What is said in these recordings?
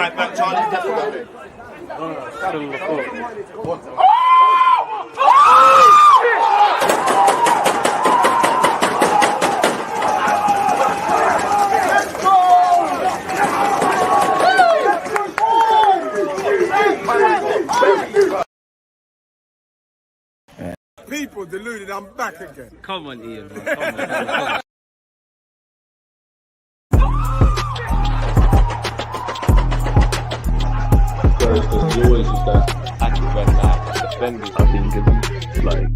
right back, Charlie. People deluded, I'm back again. Come on, Ian, man. Come on. Because you always use that active when defenders are being given like.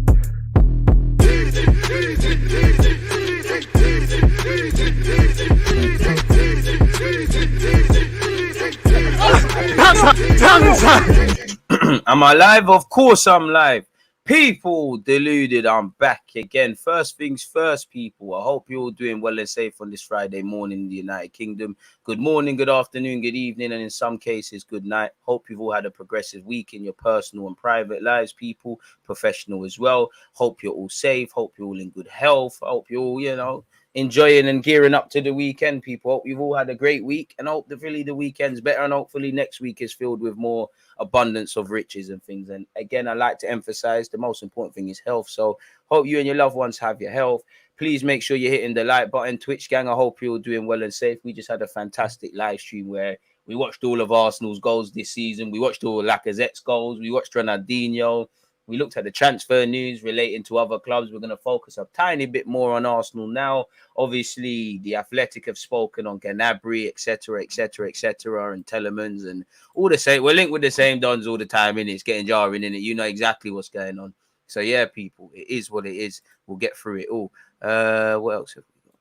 Am I live? Of course I'm live. People deluded, I'm back again. First things first, people. I hope you're all doing well and safe on this Friday morning in the United Kingdom. Good morning, good afternoon, good evening, and in some cases, good night. Hope you've all had a progressive week in your personal and private lives, people. Professional as well. Hope you're all safe. Hope you're all in good health. Hope you're all, enjoying and gearing up to the weekend, people. Hope you've all had a great week and hope that really the weekend's better and hopefully next week is filled with more abundance of riches and things. And again, I like to emphasize the most important thing is health. So hope you and your loved ones have your health. Please make sure you're hitting the like button. Twitch gang, I hope you're doing well and safe. We just had a fantastic live stream where we watched all of Arsenal's goals this season. We watched all Lacazette's goals. We watched Ronaldinho. We looked at the transfer news relating to other clubs. We're going to focus a tiny bit more on Arsenal now. Obviously, the Athletic have spoken on Gnabry, etc., and Tielemans and all the same. We're linked with the same dons all the time, and it's getting jarring, in it. You know exactly what's going on. So yeah, people, it is what it is. We'll get through it all. What else have we got?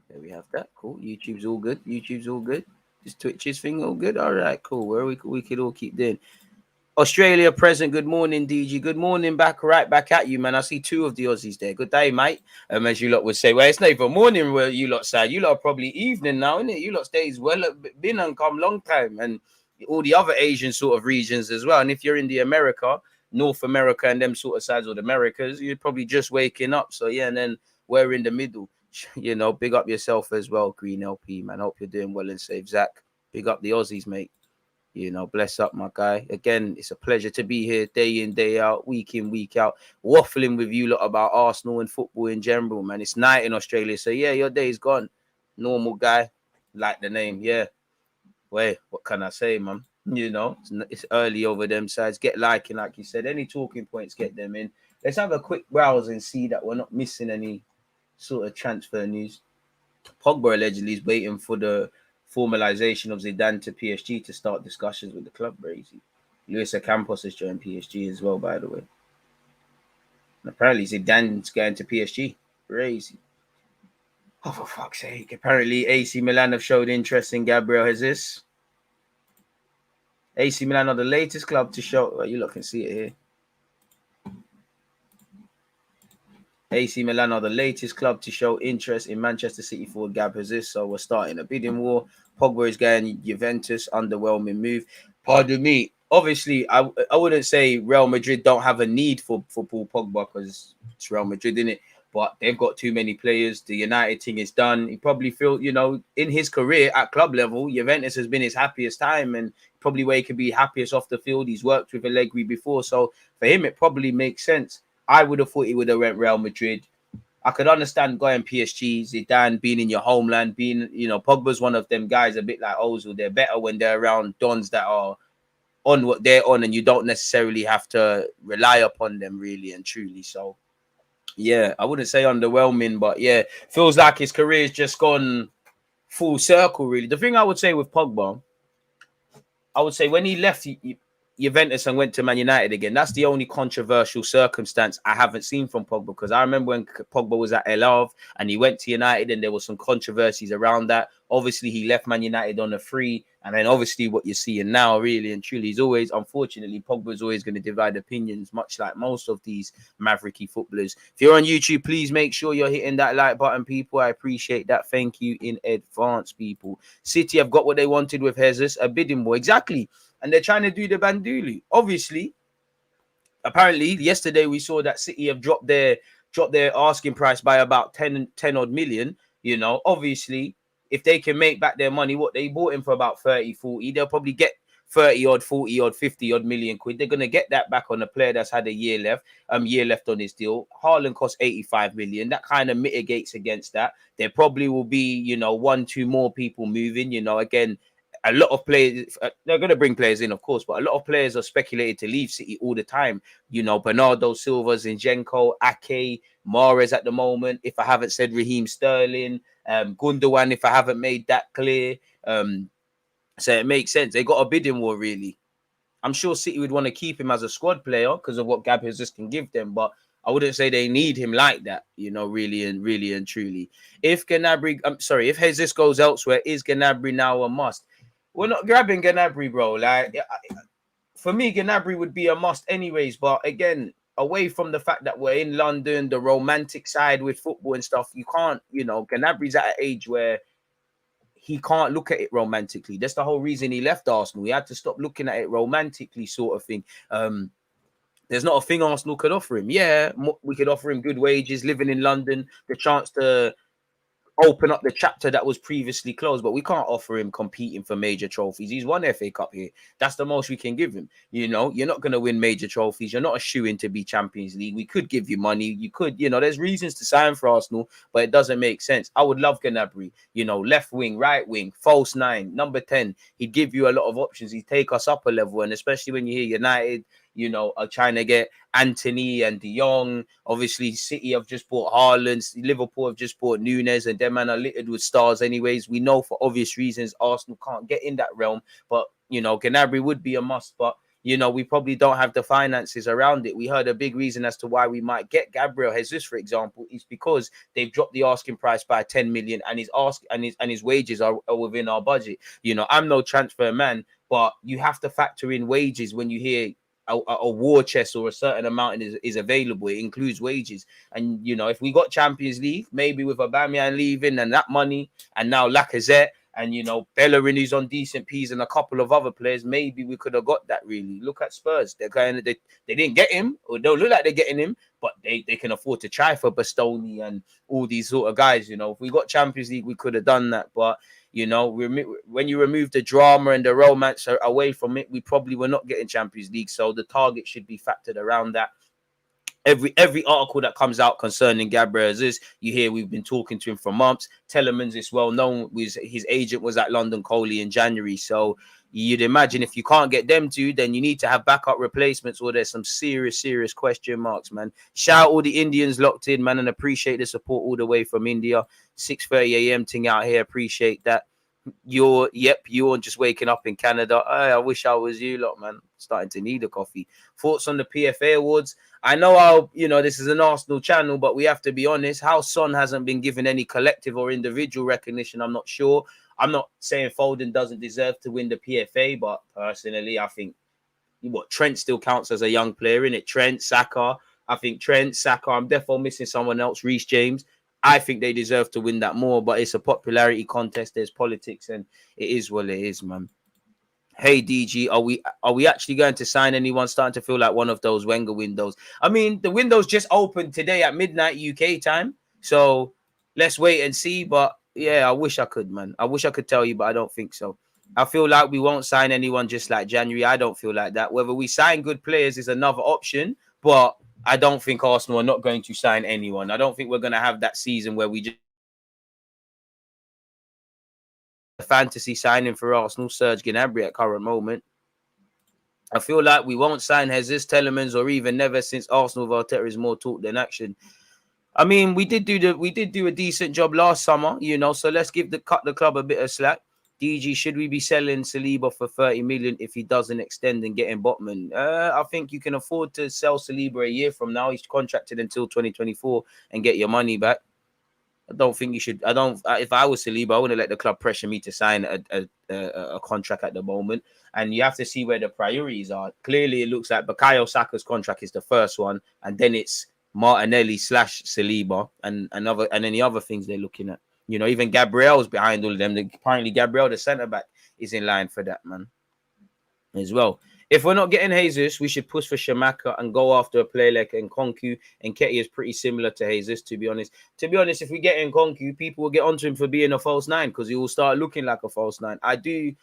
There we have that. Cool. YouTube's all good. This Twitch's thing all good. All right, cool. Where we could all keep doing. Australia present. Good morning, DG. Good morning, right back at you, man. I see two of the Aussies there. Good day, mate. As you lot would say, well, it's not even morning where you lot say. You lot are probably evening now, isn't it? You lot stays well been and come long time, and all the other Asian sort of regions as well. And if you're in the America, North America, and them sort of sides of the Americas, you're probably just waking up. So yeah, and then we're in the middle. Big up yourself as well, Green LP, man. Hope you're doing well and safe. Zach, big up the Aussies, mate. Bless up, my guy. Again, it's a pleasure to be here day in, day out, week in, week out, waffling with you lot about Arsenal and football in general, man. It's night in Australia, so yeah, your day's gone. Normal guy, like the name, yeah. Wait, what can I say, man? It's early over them sides. Get liking, like you said. Any talking points, get them in. Let's have a quick browse and see that we're not missing any sort of transfer news. Pogba allegedly is waiting for the formalization of Zidane to PSG to start discussions with the club. Crazy. Luis Campos has joined PSG as well, by the way. And apparently Zidane's going to PSG. Crazy. Oh, for fuck's sake. Apparently AC Milan have showed interest in Gabriel Jesus. AC Milan are the latest club to show... Well, you lot can see it here. AC Milan are the latest club to show interest in Manchester City forward Gab Jesus. So we're starting a bidding war. Pogba is going Juventus, underwhelming move. Pardon me. Obviously, I wouldn't say Real Madrid don't have a need for Paul Pogba because it's Real Madrid, isn't it? But they've got too many players. The United thing is done. He probably feels, in his career at club level, Juventus has been his happiest time and probably where he could be happiest off the field. He's worked with Allegri before. So for him, it probably makes sense. I would have thought he would have went Real Madrid. I could understand going PSG, Zidane, being in your homeland, Pogba's one of them guys, a bit like Ozil. They're better when they're around dons that are on what they're on, and you don't necessarily have to rely upon them really and truly. So, yeah, I wouldn't say underwhelming, but yeah, feels like his career's just gone full circle, really. The thing I would say with Pogba, I would say when he left Juventus and went to Man United again, that's the only controversial circumstance I haven't seen from Pogba, because I remember when Pogba was at El Havre and he went to United and there was some controversies around that. Obviously, he left Man United on a free, and then obviously what you're seeing now, really and truly, is always, unfortunately, Pogba is always going to divide opinions, much like most of these mavericky footballers. If you're on YouTube, please make sure you're hitting that like button, people. I appreciate that. Thank you in advance, people. City have got what they wanted with Jesus, a bidding war. Exactly. And they're trying to do the Bandulu. Obviously, apparently yesterday we saw that City have dropped their asking price by about 10 odd million. You know, obviously, if they can make back their money, what they bought him for about 30, 40, they'll probably get 30 odd, 40 odd, 50 odd million quid. They're gonna get that back on a player that's had a year left on his deal. Haaland cost 85 million. That kind of mitigates against that. There probably will be, you know, 1-2 more people moving. You know, again, a lot of players, they're going to bring players in, of course, but a lot of players are speculated to leave City all the time. You know, Bernardo Silva, Zinchenko, Ake, Mahrez at the moment. If I haven't said Raheem Sterling, Gundogan, if I haven't made that clear. So it makes sense. They got a bidding war, really. I'm sure City would want to keep him as a squad player because of what Gab Jesus can give them, but I wouldn't say they need him like that, you know, really and truly. If Jesus goes elsewhere, is Gnabry now a must? We're not grabbing Gnabry, bro. Like, for me, Gnabry would be a must anyways. But again, away from the fact that we're in London, the romantic side with football and stuff, you can't, you know, Gnabry's at an age where he can't look at it romantically. That's the whole reason he left Arsenal. He had to stop looking at it romantically, sort of thing. There's not a thing Arsenal could offer him. Yeah, we could offer him good wages, living in London, the chance to open up the chapter that was previously closed, but we can't offer him competing for major trophies. He's won FA Cup here. That's the most we can give him. You know, you're not going to win major trophies. You're not a shoe-in to be Champions League. We could give you money. You could, you know, there's reasons to sign for Arsenal, but it doesn't make sense. I would love Gnabry, you know, left wing, right wing, false nine, number 10. He'd give you a lot of options. He'd take us up a level, and especially when you hear United, you know, are trying to get Anthony and De Jong. Obviously, City have just bought Haaland. Liverpool have just bought Nunes, and them man are littered with stars anyways. We know for obvious reasons Arsenal can't get in that realm. But, you know, Gnabry would be a must. But, you know, we probably don't have the finances around it. We heard a big reason as to why we might get Gabriel Jesus, for example, is because they've dropped the asking price by 10 million and his wages are within our budget. You know, I'm no transfer man, but you have to factor in wages when you hear a war chest or a certain amount is available. It includes wages. And, you know, if we got Champions League, maybe with Aubameyang leaving and that money, and now Lacazette and, you know, Bellerin who's on decent P's and a couple of other players, maybe we could have got that, really. Look at Spurs. They're kind of, they didn't get him, or don't look like they're getting him, but they can afford to try for Bastoni and all these sort of guys. You know, if we got Champions League, we could have done that. But, you know, when you remove the drama and the romance away from it, we probably were not getting Champions League. So the target should be factored around that. Every article that comes out concerning Gabriel Jesus, you hear we've been talking to him for months. Tielemans is well known. His agent was at London Coley in January. So you'd imagine if you can't get them to, then you need to have backup replacements, or there's some serious question marks, man. Shout out all the Indians locked in, man, and appreciate the support all the way from India. 6:30 a.m. thing out here. Appreciate that. You're just waking up in Canada. I wish I was you lot, man. Starting to need a coffee. Thoughts on the PFA awards? I know this is an Arsenal channel, but we have to be honest. How Son hasn't been given any collective or individual recognition, I'm not sure. I'm not saying Foden doesn't deserve to win the PFA, but personally, I think Trent still counts as a young player, innit? Trent, Saka. I think Trent, Saka. I'm definitely missing someone else. Reece James. I think they deserve to win that more, but it's a popularity contest. There's politics, and it is what it is, man. Hey, DG, are we actually going to sign anyone? Starting to feel like one of those Wenger windows. I mean, the window's just opened today at midnight UK time, so let's wait and see. But yeah, I wish I could, man. I wish I could tell you, but I don't think so. I feel like we won't sign anyone just like January. I don't feel like that. Whether we sign good players is another option, but I don't think Arsenal are not going to sign anyone. I don't think we're going to have that season where we just fantasy signing for Arsenal, Serge Gnabry at current moment. I feel like we won't sign Jesus, Tielemans, or even Neves, since Arsenal with Arteta is more talk than action. I mean, we did do a decent job last summer, so let's cut the club a bit of slack. DG, should we be selling Saliba for 30 million if he doesn't extend and get in Botman? I think you can afford to sell Saliba a year from now. He's contracted until 2024 and get your money back. I don't think you should. If I was Saliba, I wouldn't let the club pressure me to sign a contract at the moment. And you have to see where the priorities are. Clearly, it looks like Bukayo Saka's contract is the first one, and then it's Martinelli / Saliba and any other things they're looking at. Even Gabriel's behind all of them. Apparently, Gabriel, the centre back, is in line for that, man, as well. If we're not getting Jesus, we should push for Shamaka and go after a player like Nkonku. And Nketiah is pretty similar to Jesus, to be honest. To be honest, if we get Nkonku, people will get onto him for being a false nine because he will start looking like a false nine. I do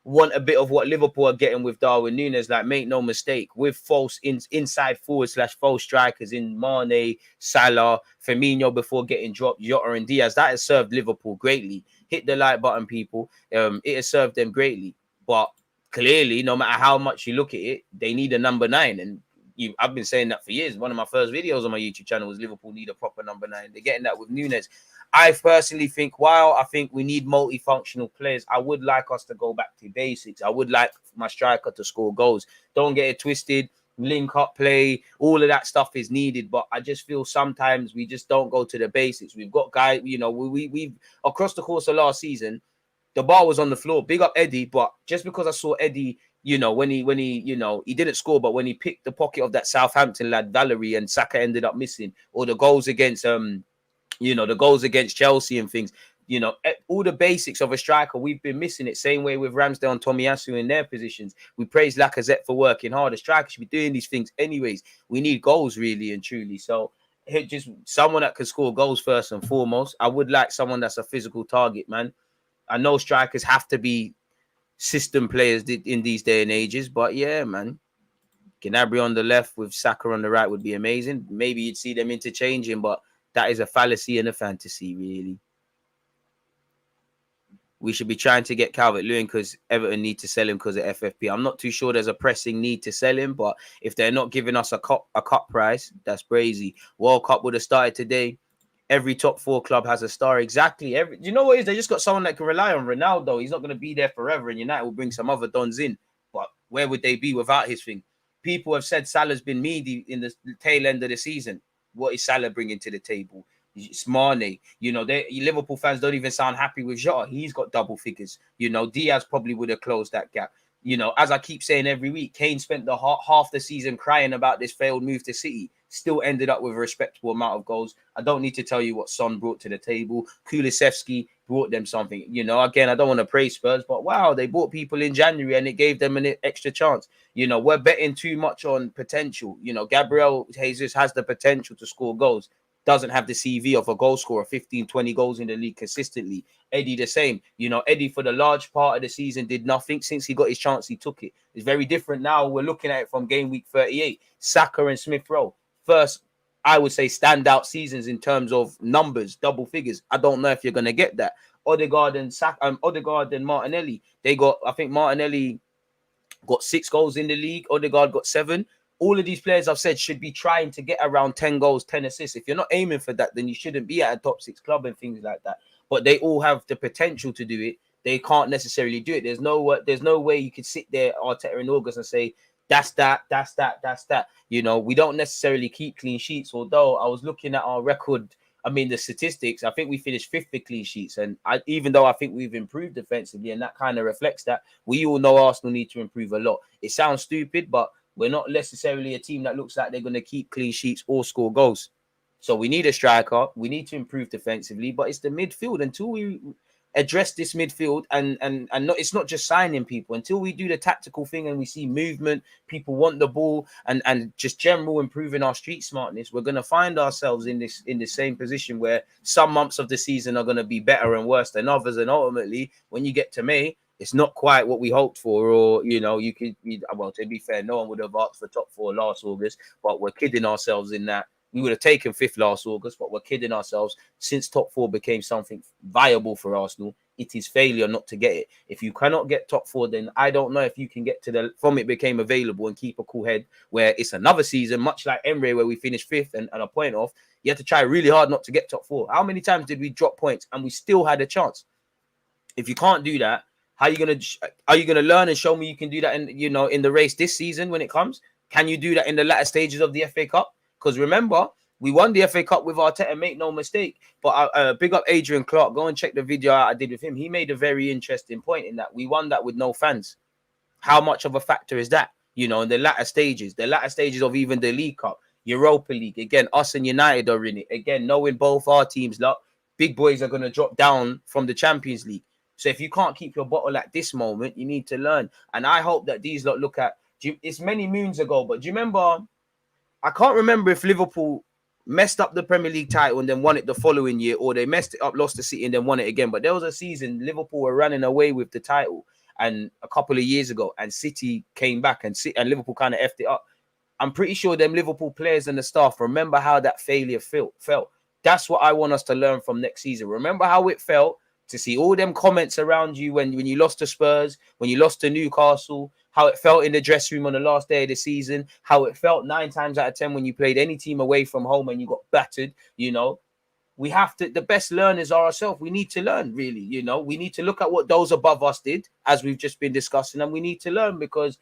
want a bit of what Liverpool are getting with Darwin Núñez. Like, make no mistake, with false inside forward / false strikers in Mane, Salah, Firmino before getting dropped, Jota and Diaz, that has served Liverpool greatly. Hit the like button, people. It has served them greatly. But clearly, no matter how much you look at it, they need a number 9. And I've been saying that for years. One of my first videos on my YouTube channel was Liverpool need a proper number 9. They're getting that with Núñez. I personally think, while I think we need multifunctional players, I would like us to go back to basics. I would like my striker to score goals. Don't get it twisted. Link up play, all of that stuff is needed, but I just feel sometimes we just don't go to the basics. We've got guys, we've across the course of last season, the bar was on the floor. Big up Eddie, but just because I saw Eddie, when he he didn't score, but when he picked the pocket of that Southampton lad Valerie and Saka ended up missing, or the goals against the goals against Chelsea and things, all the basics of a striker, we've been missing it. Same way with Ramsdale and Tomiyasu in their positions. We praise Lacazette for working hard. A striker should be doing these things anyways. We need goals, really and truly. So just someone that can score goals first and foremost. I would like someone that's a physical target, man. I know strikers have to be system players in these day and ages, but yeah, man. Gnabry on the left with Saka on the right would be amazing. Maybe you'd see them interchanging, but that is a fallacy and a fantasy, really. We should be trying to get Calvert-Lewin because Everton need to sell him because of FFP. I'm not too sure there's a pressing need to sell him, but if they're not giving us a cut price, that's crazy. World Cup would have started today. Every top 4 club has a star. Exactly. You know what it is? They just got someone that can rely on. Ronaldo. He's not going to be there forever, and United will bring some other dons in. But where would they be without his thing? People have said Salah's been meaty in the tail end of the season. What is Salah bringing to the table? It's Mane. Liverpool fans don't even sound happy with Jota. He's got double figures. Diaz probably would have closed that gap. As I keep saying every week, Kane spent the half the season crying about this failed move to City. Still ended up with a respectable amount of goals. I don't need to tell you what Son brought to the table. Kulusevski brought them something. Again, I don't want to praise Spurs, but wow, they bought people in January and it gave them an extra chance. We're betting too much on potential. Gabriel Jesus has the potential to score goals. Doesn't have the CV of a goal scorer, 15, 20 goals in the league consistently. Eddie the same. Eddie for the large part of the season did nothing. Since he got his chance, he took it. It's very different now. We're looking at it from game week 38. Saka and Smith Rowe. First, I would say standout seasons in terms of numbers, double figures. I don't know if you're going to get that. Odegaard and Martinelli. I think Martinelli got 6 goals in the league. Odegaard got 7. All of these players I've said should be trying to get around 10 goals, 10 assists. If you're not aiming for that, then you shouldn't be at a top 6 club and things like that. But they all have the potential to do it. They can't necessarily do it. There's no way you could sit there, Arteta, in August and say, that's that. We don't necessarily keep clean sheets. Although I was looking at our record, the statistics, I think we finished 5th for clean sheets. And even though I think we've improved defensively, and that kind of reflects that, we all know Arsenal need to improve a lot. It sounds stupid, but we're not necessarily a team that looks like they're going to keep clean sheets or score goals. So we need a striker. We need to improve defensively, but it's the midfield. Until we address this midfield and it's not just signing people, until we do the tactical thing and we see movement, people want the ball and just general improving our street smartness, we're going to find ourselves in the same position where some months of the season are going to be better and worse than others. And ultimately, when you get to May, it's not quite what we hoped for, or, to be fair, no one would have asked for top 4 last August, but we're kidding ourselves in that. We would have taken 5th last August, but we're kidding ourselves. Since top 4 became something viable for Arsenal, it is failure not to get it. If you cannot get top 4, then I don't know if you can get from it became available and keep a cool head, where it's another season, much like Emre, where we finished 5th and a point off. You have to try really hard not to get top 4. How many times did we drop points and we still had a chance? If you can't do that, are you gonna learn and show me you can do that in the race this season when it comes? Can you do that in the latter stages of the FA Cup? Because remember, we won the FA Cup with Arteta, make no mistake. But big up Adrian Clark. Go and check the video I did with him. He made a very interesting point in that we won that with no fans. How much of a factor is that? In the latter stages of even the League Cup, Europa League. Again, us and United are in it. Again, knowing both our teams, big boys are going to drop down from the Champions League. So if you can't keep your bottle at this moment, you need to learn. And I hope that these look at It's many moons ago, but do you remember? I can't remember if Liverpool messed up the Premier League title and then won it the following year, or they messed it up, lost to City, and then won it again. But there was a season Liverpool were running away with the title, and a couple of years ago, and City came back, and Liverpool kind of effed it up. I'm pretty sure them Liverpool players and the staff remember how that failure felt. That's what I want us to learn from next season. Remember how it felt to see all them comments around you when you lost to Spurs, when you lost to Newcastle, how it felt in the dressing room on the last day of the season, how it felt 9 times out of 10 when you played any team away from home and you got battered. We have to, the best learners are ourselves. We need to learn, really. We need to look at what those above us did, as we've just been discussing, and we need to learn, because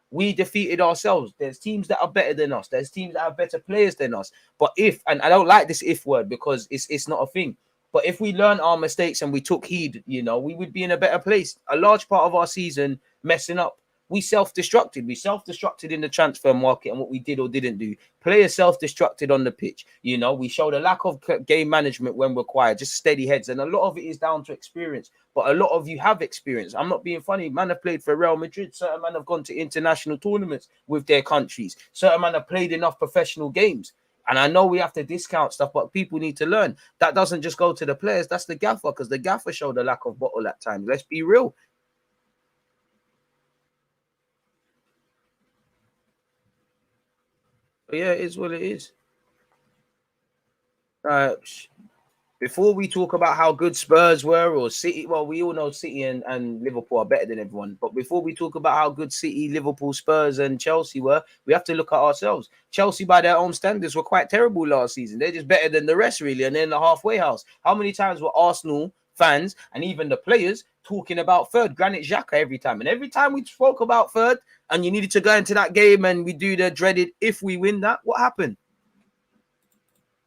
we defeated ourselves. There's teams that are better than us. There's teams that have better players than us. But and I don't like this if word, because it's not a thing. But if we learn our mistakes and we took heed, we would be in a better place. A large part of our season messing up, we self-destructed. We self-destructed in the transfer market and what we did or didn't do. Players self-destructed on the pitch. We showed a lack of game management when required, just steady heads. And a lot of it is down to experience. But a lot of you have experience. I'm not being funny. Man have played for Real Madrid. Certain men have gone to international tournaments with their countries. Certain men have played enough professional games. And I know we have to discount stuff, but people need to learn. That doesn't just go to the players. That's the gaffer, because the gaffer showed a lack of bottle at times. Let's be real. But yeah, it is what it is. Before we talk about how good Spurs were or City, well, we all know City and Liverpool are better than everyone. But before we talk about how good City, Liverpool, Spurs, and Chelsea were, we have to look at ourselves. Chelsea, by their own standards, were quite terrible last season. They're just better than the rest, really, and they're in the halfway house. How many times were Arsenal fans and even the players talking about third, Granit Xhaka, every time? And every time we spoke about third and you needed to go into that game and we do the dreaded, if we win that, what happened?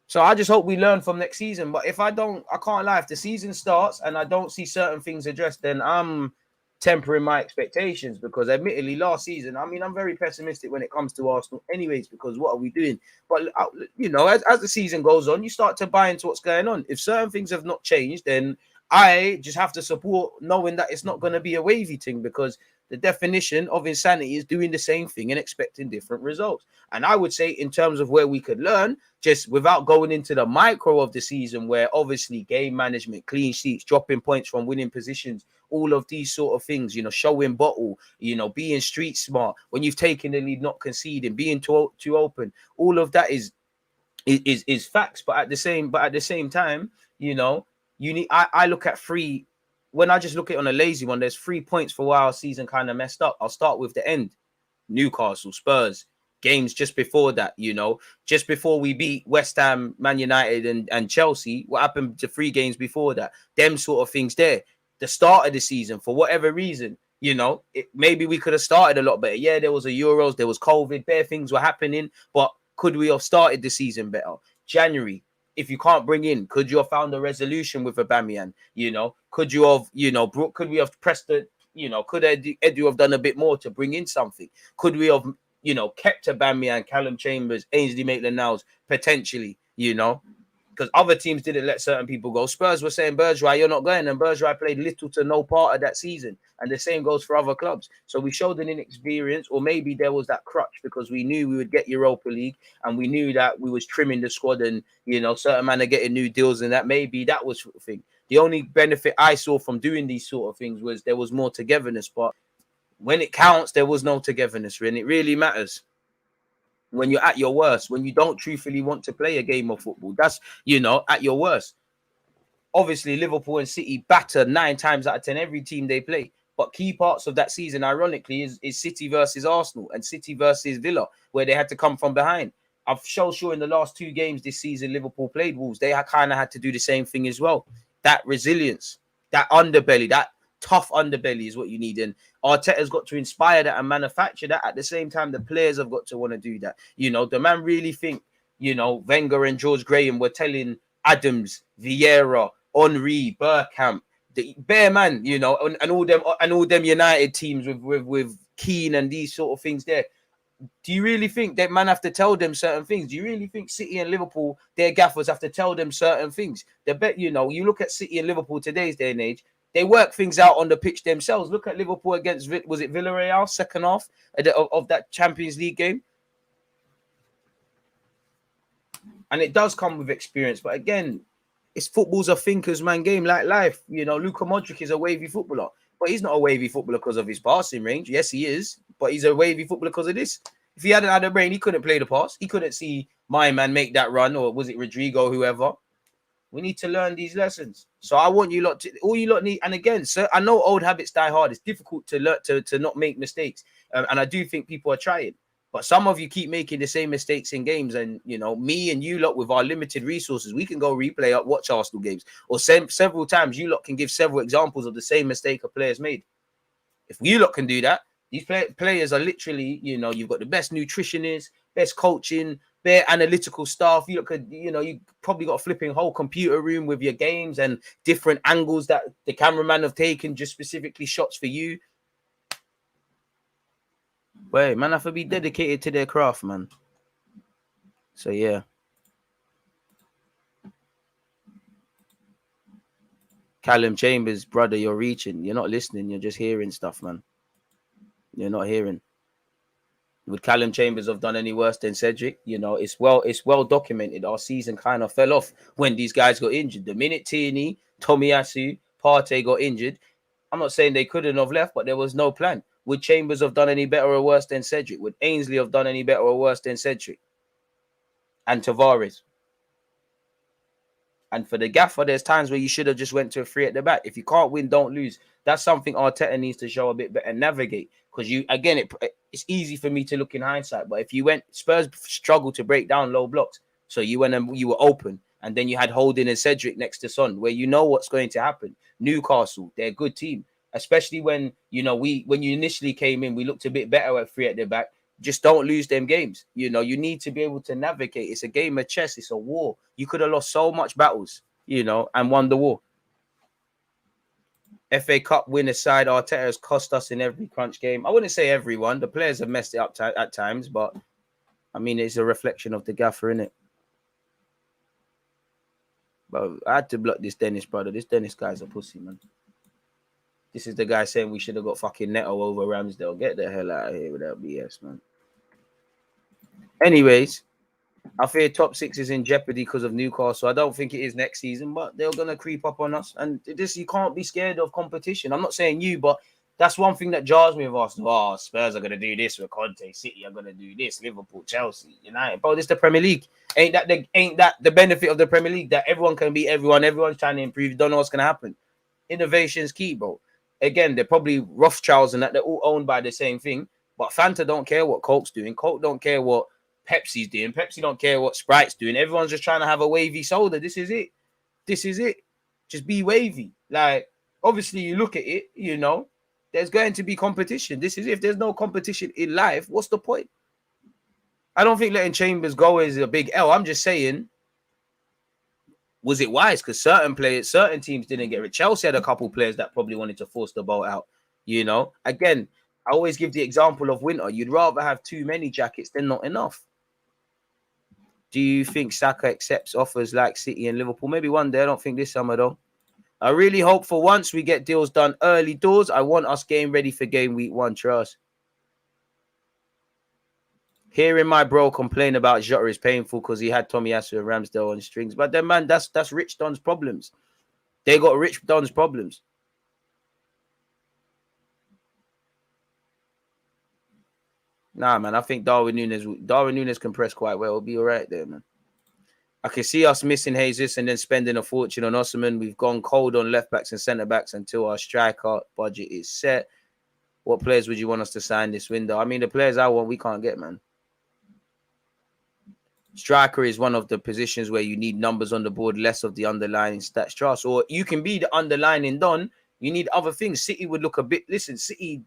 So I just hope we learn from next season. But if I can't lie. If the season starts and I don't see certain things addressed, then I'm tempering my expectations, because admittedly last season, I'm very pessimistic when it comes to Arsenal anyways, because what are we doing? But, as the season goes on, you start to buy into what's going on. If certain things have not changed, then I just have to support knowing that it's not going to be a wavy thing, because the definition of insanity is doing the same thing and expecting different results. And I would say, in terms of where we could learn, just without going into the micro of the season, where obviously game management, clean sheets, dropping points from winning positions, all of these sort of things, showing bottle, being street smart, when you've taken the lead, not conceding, being too open, all of that is facts. But at the same time, you need. I look at three. When I just look at it on a lazy one, there's 3 points for why our season kind of messed up. I'll start with the end. Newcastle, Spurs, games just before that, just before we beat West Ham, Man United, and Chelsea. What happened to 3 games before that? Them sort of things there. The start of the season, for whatever reason, maybe we could have started a lot better. Yeah, there was a Euros, there was COVID, bare things were happening, but could we have started the season better? January, if you can't bring in, could you have found a resolution with Aubameyang? Could you have, could we have pressed the, could Edu have done a bit more to bring in something? Could we have, kept Aubameyang, Callum Chambers, Ainsley Maitland-Niles potentially, because other teams didn't let certain people go. Spurs were saying, Bergeron, you're not going, and Bergeron played little to no part of that season. And the same goes for other clubs. So we showed an inexperience, or maybe there was that crutch, because we knew we would get Europa League, and we knew that we was trimming the squad, and certain men are getting new deals, and that maybe that was the thing. The only benefit I saw from doing these sort of things was there was more togetherness. But when it counts, there was no togetherness, and it really matters. When you're at your worst, when you don't truthfully want to play a game of football, that's, at your worst. Obviously, Liverpool and City batter 9 times out of 10 every team they play. But key parts of that season, ironically, is City versus Arsenal and City versus Villa, where they had to come from behind. I've shown sure in the last 2 games this season, Liverpool played Wolves. They kind of had to do the same thing as well. That resilience, that underbelly, that tough underbelly is what you need. And Arteta's got to inspire that and manufacture that. At the same time, the players have got to want to do that. The man really think, Wenger and George Graham were telling Adams, Vieira, Henry, Bergkamp, the bare man, and all them United teams with Keane and these sort of things there. Do you really think that man have to tell them certain things? Do you really think City and Liverpool, their gaffers, have to tell them certain things? They bet, you look at City and Liverpool today's day and age, They work things out on the pitch themselves. Look at Liverpool against, was it Villarreal, second half of that Champions League game? And it does come with experience. But again, it's football's a thinker's man game, like life. You know, Luka Modric is a wavy footballer, but he's not a wavy footballer because of his passing range. Yes, he is, but he's a wavy footballer because of this. If he hadn't had a brain, he couldn't play the pass. He couldn't see my man make that run, or was it Rodrigo, whoever. We need to learn these lessons. So I want you lot to, all you lot need, and again, sir, I know old habits die hard. It's difficult to learn to not make mistakes. And I do think people are trying. But some of you keep making the same mistakes in games. And, you know, me and you lot with our limited resources, we can go replay up, watch Arsenal games. Or several times, you lot can give several examples of the same mistake a player's made. If you lot can do that, these players are literally, you know, you've got the best nutritionists, best coaching, their analytical staff. You could, you know, you probably got a flipping whole computer room with your games and different angles that the cameraman have taken, just specifically shots for you. Wait, man, I have to be dedicated to their craft, man. So yeah. Callum Chambers, brother, you're reaching. You're not listening. You're just hearing stuff, man. You're not hearing. Would Callum Chambers have done any worse than Cedric? You know, it's well documented. Our season kind of fell off when these guys got injured. The minute Tierney, Tomiyasu, Partey got injured, I'm not saying they couldn't have left, but there was no plan. Would Chambers have done any better or worse than Cedric? Would Ainsley have done any better or worse than Cedric? And Tavares? And for the gaffer, there's times where you should have just went to a 3 at the back. If you can't win, don't lose. That's something Arteta needs to show a bit better, navigate. Because you, again, it's easy for me to look in hindsight. But if you went, Spurs struggled to break down low blocks. So you went and you were open. And then you had Holding and Cedric next to Son, where you know what's going to happen. Newcastle, they're a good team. Especially when, you know, when you initially came in, we looked a bit better at 3 at the back. Just don't lose them games. You know, you need to be able to navigate. It's a game of chess. It's a war. You could have lost so much battles, you know, and won the war. FA Cup winner side, Arteta has cost us in every crunch game. I wouldn't say everyone. The players have messed it up at times, but I mean, it's a reflection of the gaffer, innit? But I had to block this Dennis, brother. This Dennis guy's a pussy, man. This is the guy saying we should have got fucking Neto over Ramsdale. Get the hell out of here with that BS, man. Anyways, I fear top 6 is in jeopardy because of Newcastle. I don't think it is next season, but they're going to creep up on us. And this, you can't be scared of competition. I'm not saying you, but that's one thing that jars me with Arsenal. Oh, Spurs are going to do this with Conte. City are going to do this. Liverpool, Chelsea, United. Bro, this is the Premier League. Ain't that the benefit of the Premier League? That everyone can beat everyone. Everyone's trying to improve. You don't know what's going to happen. Innovation's key, bro. Again, they're probably Rothschilds and that. They're all owned by the same thing. But Fanta don't care what Coke's doing. Coke don't care what Pepsi's doing. Pepsi don't care what Sprite's doing. Everyone's just trying to have a wavy soda. This is it. This is it. Just be wavy. Like, obviously, you look at it, you know, there's going to be competition. This is, if there's no competition in life, what's the point? I don't think letting Chambers go is a big L. I'm just saying, was it wise? Because certain teams didn't get it. Chelsea had a couple players that probably wanted to force the ball out. You know, again, I always give the example of winter. You'd rather have too many jackets than not enough. Do you think Saka accepts offers like City and Liverpool? Maybe one day. I don't think this summer, though. I really hope for once we get deals done early doors. I want us game ready for game week 1. Trust. Hearing my bro complain about Jota is painful because he had Tomiyasu and Ramsdale on strings. But then, man, that's Rich Don's problems. They got Rich Don's problems. Nah, man, I think Darwin Núñez can press quite well. It'll be all right there, man. I can see us missing Jesus and then spending a fortune on Osman. We've gone cold on left backs and centre backs until our striker budget is set. What players would you want us to sign this window? I mean, the players I want, we can't get, man. Striker is one of the positions where you need numbers on the board, less of the underlying stats trust. Or you can be the underlining Don. You need other things. City would look a bit... Listen, City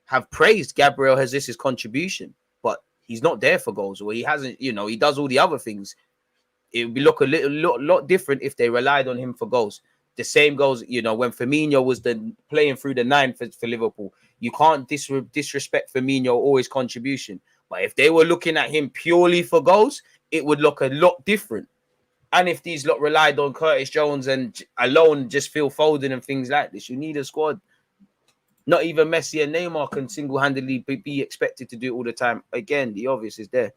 have praised Gabriel Jesus' contribution, but he's not there for goals, or he hasn't, you know, he does all the other things. It would look a lot different if they relied on him for goals. The same goes, you know, when Firmino was playing through the 9 for Liverpool. You can't disrespect Firmino or his contribution. But if they were looking at him purely for goals, it would look a lot different. And if these lot relied on Curtis Jones and alone just Phil Foden and things like this, you need a squad. Not even Messi and Neymar can single-handedly be expected to do it all the time. Again, the obvious is there.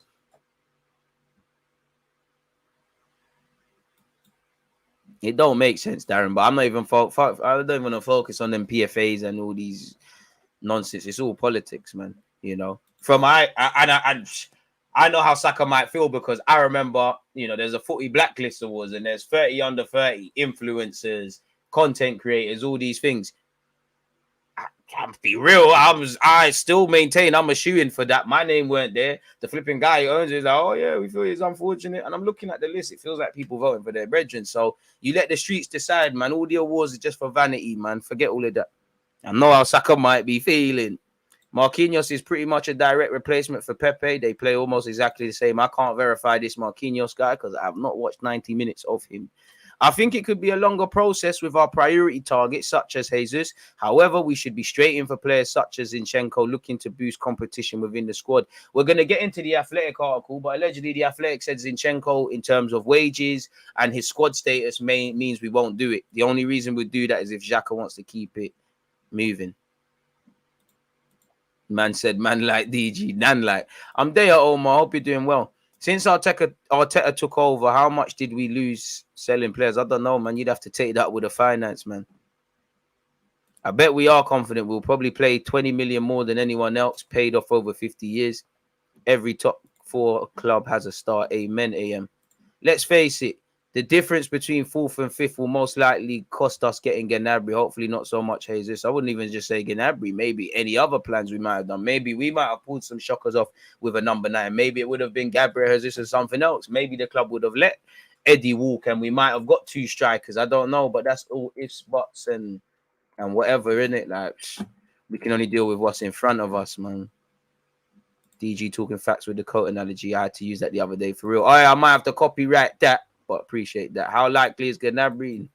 It don't make sense, Darren, but I'm not even I don't even want to focus on them PFAs and all these nonsense. It's all politics, man. You know, I know how Saka might feel because I remember, you know, there's a footy blacklist awards and there's 30 under 30 influencers, content creators, all these things. I'm be real. I still maintain I'm a shoo-in for that. My name weren't there. The flipping guy who owns it is like, oh yeah, we feel it's unfortunate. And I'm looking at the list. It feels like people voting for their brethren. So you let the streets decide, man. All the awards are just for vanity, man. Forget all of that. I know how Saka might be feeling. Marquinhos is pretty much a direct replacement for Pepe. They play almost exactly the same. I can't verify this Marquinhos guy because I have not watched 90 minutes of him. I think it could be a longer process with our priority targets, such as Jesus. However, we should be straight in for players such as Zinchenko, looking to boost competition within the squad. We're going to get into the Athletic article, but allegedly the Athletic said Zinchenko, in terms of wages and his squad status, means we won't do it. The only reason we do that is if Xhaka wants to keep it moving. Man said, man like DG, nan like. I'm there, Omar. I hope you're doing well. Since Arteta took over, how much did we lose selling players? I don't know, man. You'd have to take that with a finance, man. I bet we are confident we'll probably play 20 million more than anyone else, paid off over 50 years. Every top 4 club has a star. Amen, AM. Let's face it. The difference between 4th and 5th will most likely cost us getting Gnabry. Hopefully not so much Jesus. I wouldn't even just say Gnabry. Maybe any other plans we might have done. Maybe we might have pulled some shockers off with a number 9. Maybe it would have been Gabriel Jesus or something else. Maybe the club would have let Eddie walk and we might have got 2 strikers. I don't know, but that's all ifs, buts, and whatever, innit? Like, we can only deal with what's in front of us, man. DG talking facts with the coat analogy. I had to use that the other day for real. Oh, I might have to copyright that. But appreciate that. How likely is Gnabry?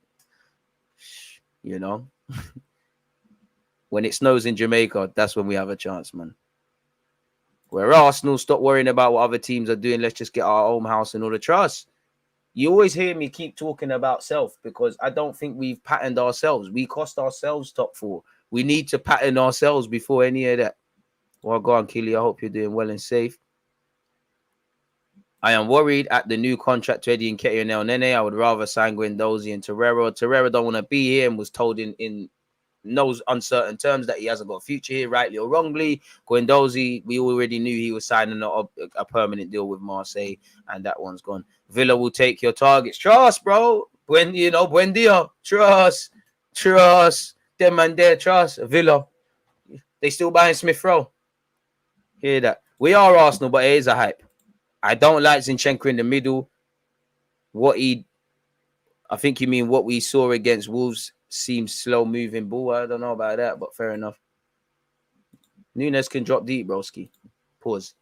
You know, when it snows in Jamaica, that's when we have a chance, man. We're Arsenal. Stop worrying about what other teams are doing. Let's just get our own house and all the trust. You always hear me keep talking about self because I don't think we've patterned ourselves. We cost ourselves top 4. We need to pattern ourselves before any of that. Well, go on, Killy. I hope you're doing well and safe. I am worried at the new contract to Eddie Nketiah and El Nene. I would rather sign Guendouzi and Torreira. Torreira don't want to be here and was told in no uncertain terms that he hasn't got a future here, rightly or wrongly. Guendouzi, we already knew he was signing a permanent deal with Marseille, and that one's gone. Villa will take your targets. Trust, bro. Buen dia. Trust. Them man there, trust. Villa. They still buying Smith Rowe. Hear that? We are Arsenal, but it is a hype. I don't like Zinchenko in the middle. I think you mean what we saw against Wolves seems slow moving ball. I don't know about that, but fair enough. Nunes can drop deep, broski. Pause.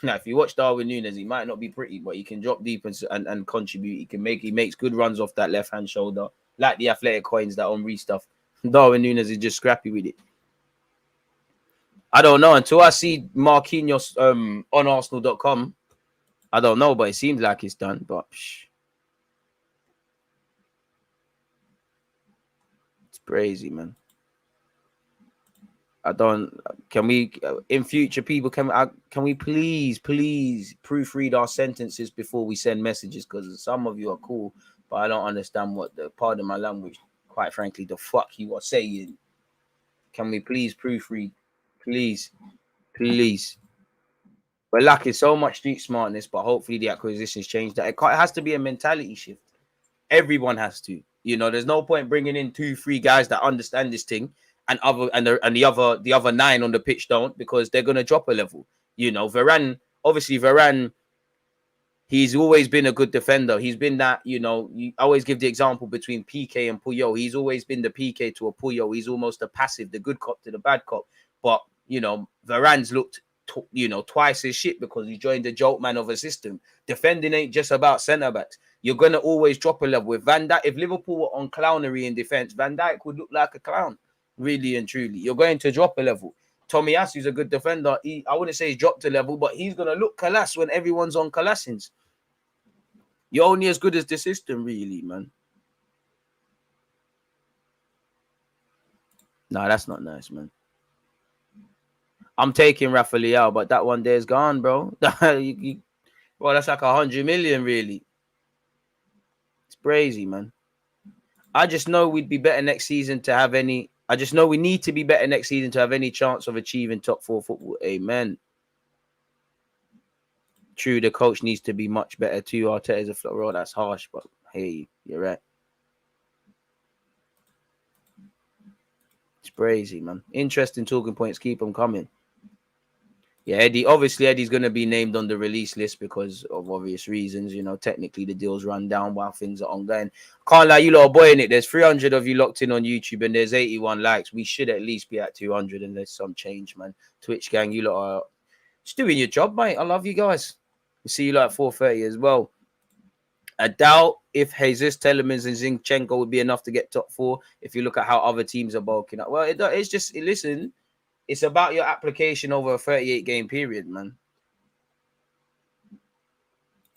Now, if you watch Darwin Nunes, he might not be pretty, but he can drop deep and contribute. He makes good runs off that left hand shoulder, like the Athletic coins, that Henry stuff. Darwin Nunes is just scrappy with it. I don't know until I see Marquinhos on Arsenal.com. I don't know, but it seems like it's done. But it's crazy, man. Can we in future people can we please proofread our sentences before we send messages? Because some of you are cool, but I don't understand what pardon my language, quite frankly, the fuck you are saying. Can we please proofread? Please. We're lacking so much street smartness, but hopefully the acquisitions change that. It has to be a mentality shift. Everyone has to. You know, there's no point bringing in 2-3 guys that understand this thing and the other 9 on the pitch don't, because they're going to drop a level. You know, Varane, he's always been a good defender. He's been that, you know, you always give the example between PK and Puyol. He's always been the PK to a Puyol. He's almost a passive, the good cop to the bad cop. But, you know, Varane's looked twice his shit because he joined the jolt man of a system. Defending ain't just about centre backs. You're gonna always drop a level. With Van Dijk, if Liverpool were on clownery in defense, Van Dijk would look like a clown, really and truly. You're going to drop a level. Tomiyasu's a good defender. I wouldn't say he's dropped a level, but he's gonna look Kalas when everyone's on Kalasins. You're only as good as the system, really, man. Nah, that's not nice, man. I'm taking Rafa Leao, but that one there's gone, bro. Well, that's like 100 million, really. It's crazy, man. I just know we'd be better next season to have any. I just know we need to be better next season to have any chance of achieving top 4 football. Amen. True, the coach needs to be much better too. Arteta's a flop. Well, that's harsh, but hey, you're right. It's crazy, man. Interesting talking points. Keep them coming. Yeah, Eddie. Obviously, Eddie's going to be named on the release list because of obvious reasons. You know, technically the deal's run down while things are ongoing. Can't lie, you lot are boying it. There's 300 of you locked in on YouTube and there's 81 likes. We should at least be at 200 and there's some change, man. Twitch gang, you lot are just doing your job, mate. I love you guys. We'll see you like 4:30 as well. I doubt if Jesus, Tielemans, and Zinchenko would be enough to get top 4 if you look at how other teams are bulking up. Well, it's just, listen, it's about your application over a 38-game period, man.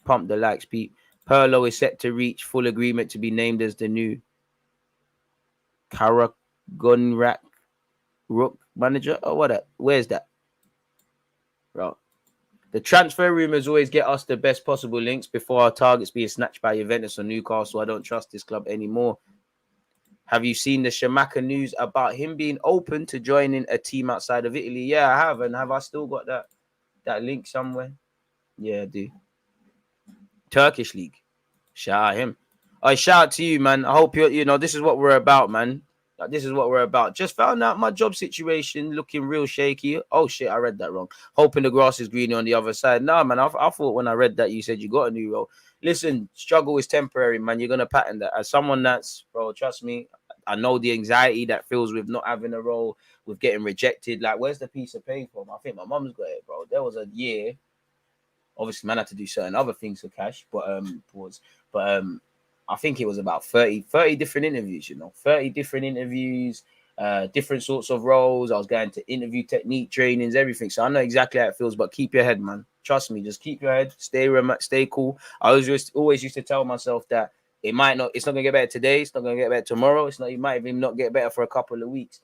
Pump the likes, Pete. Perlo is set to reach full agreement to be named as the new Karagunrak Rook manager. Oh, what? Where's that? Right. The transfer rumors always get us the best possible links before our targets being snatched by Juventus or Newcastle. I don't trust this club anymore. Have you seen the Shamaka news about him being open to joining a team outside of Italy? Yeah, I have. And have I still got that link somewhere? Yeah, I do. Turkish League. Shout out him. Shout out to you, man. I hope you know, this is what we're about, man. This is what we're about. Just found out my job situation looking real shaky. Oh, shit, I read that wrong. Hoping the grass is greener on the other side. Nah, man, I thought when I read that you said you got a new role. Listen, struggle is temporary, man. You're going to pattern that. As someone that's, bro, trust me, I know the anxiety that feels with not having a role, with getting rejected. Like, where's the piece of paper? I think my mum's got it, bro. There was a year. Obviously, man had to do certain other things for cash, but I think it was about 30 different interviews, 30 different interviews, different sorts of roles. I was going to interview technique trainings, everything. So I know exactly how it feels, but keep your head, man. Trust me, just keep your head, stay cool. I always used to tell myself that it's not going to get better today. It's not going to get better tomorrow. You might even not get better for a couple of weeks.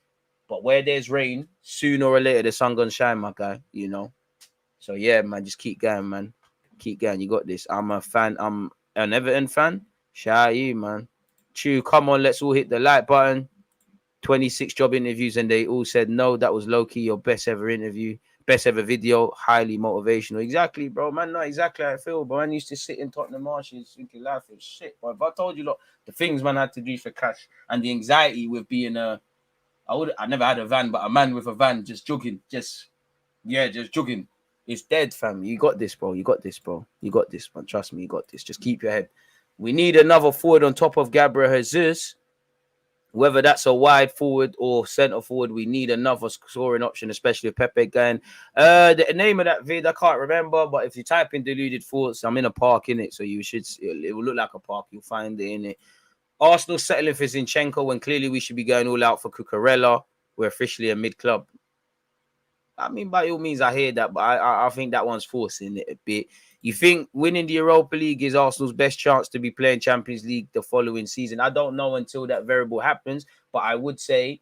But where there's rain, sooner or later, the sun going to shine, my guy, So yeah, man, just keep going, man. Keep going. You got this. I'm a fan. I'm an Everton fan. Shout out you, man. Chew, come on, let's all hit the like button. 26 job interviews and they all said no. That was low-key your best ever interview, best ever video, highly motivational. Exactly, bro. Man, not exactly how I feel, but man used to sit in Tottenham Marshes thinking life is shit. But if I told you, look, the things man had to do for cash and the anxiety with being I never had a van, but a man with a van just jogging, just jogging. It's dead, fam. You got this, bro. You got this, bro. You got this, man. Trust me, you got this. Just keep your head. We need another forward on top of Gabriel Jesus. Whether that's a wide forward or centre forward, we need another scoring option, especially with Pepe going. The name of that vid, I can't remember, but if you type in Deluded Thoughts, I'm in a park in it, so it will look like a park. You'll find it in it. Arsenal settling for Zinchenko when clearly we should be going all out for Cucurella. We're officially a mid-club. I mean, by all means, I hear that, but I think that one's forcing it a bit. You think winning the Europa League is Arsenal's best chance to be playing Champions League the following season? I don't know until that variable happens, but I would say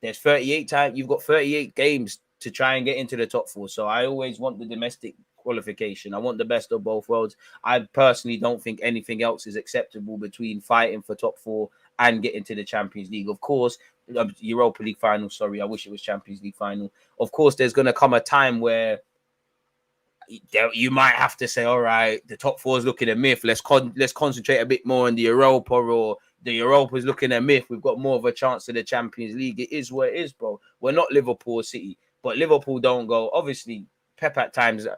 there's 38 times. You've got 38 games to try and get into the top 4. So I always want the domestic qualification. I want the best of both worlds. I personally don't think anything else is acceptable between fighting for top 4 and getting to the Champions League. Of course, Europa League final. Sorry, I wish it was Champions League final. Of course, there's going to come a time where you might have to say, all right, the top 4 is looking a myth. Let's concentrate a bit more on the Europa, or the Europa is looking a myth. We've got more of a chance of the Champions League. It is what it is, bro. We're not Liverpool City, but Liverpool don't go. Obviously, Klopp at times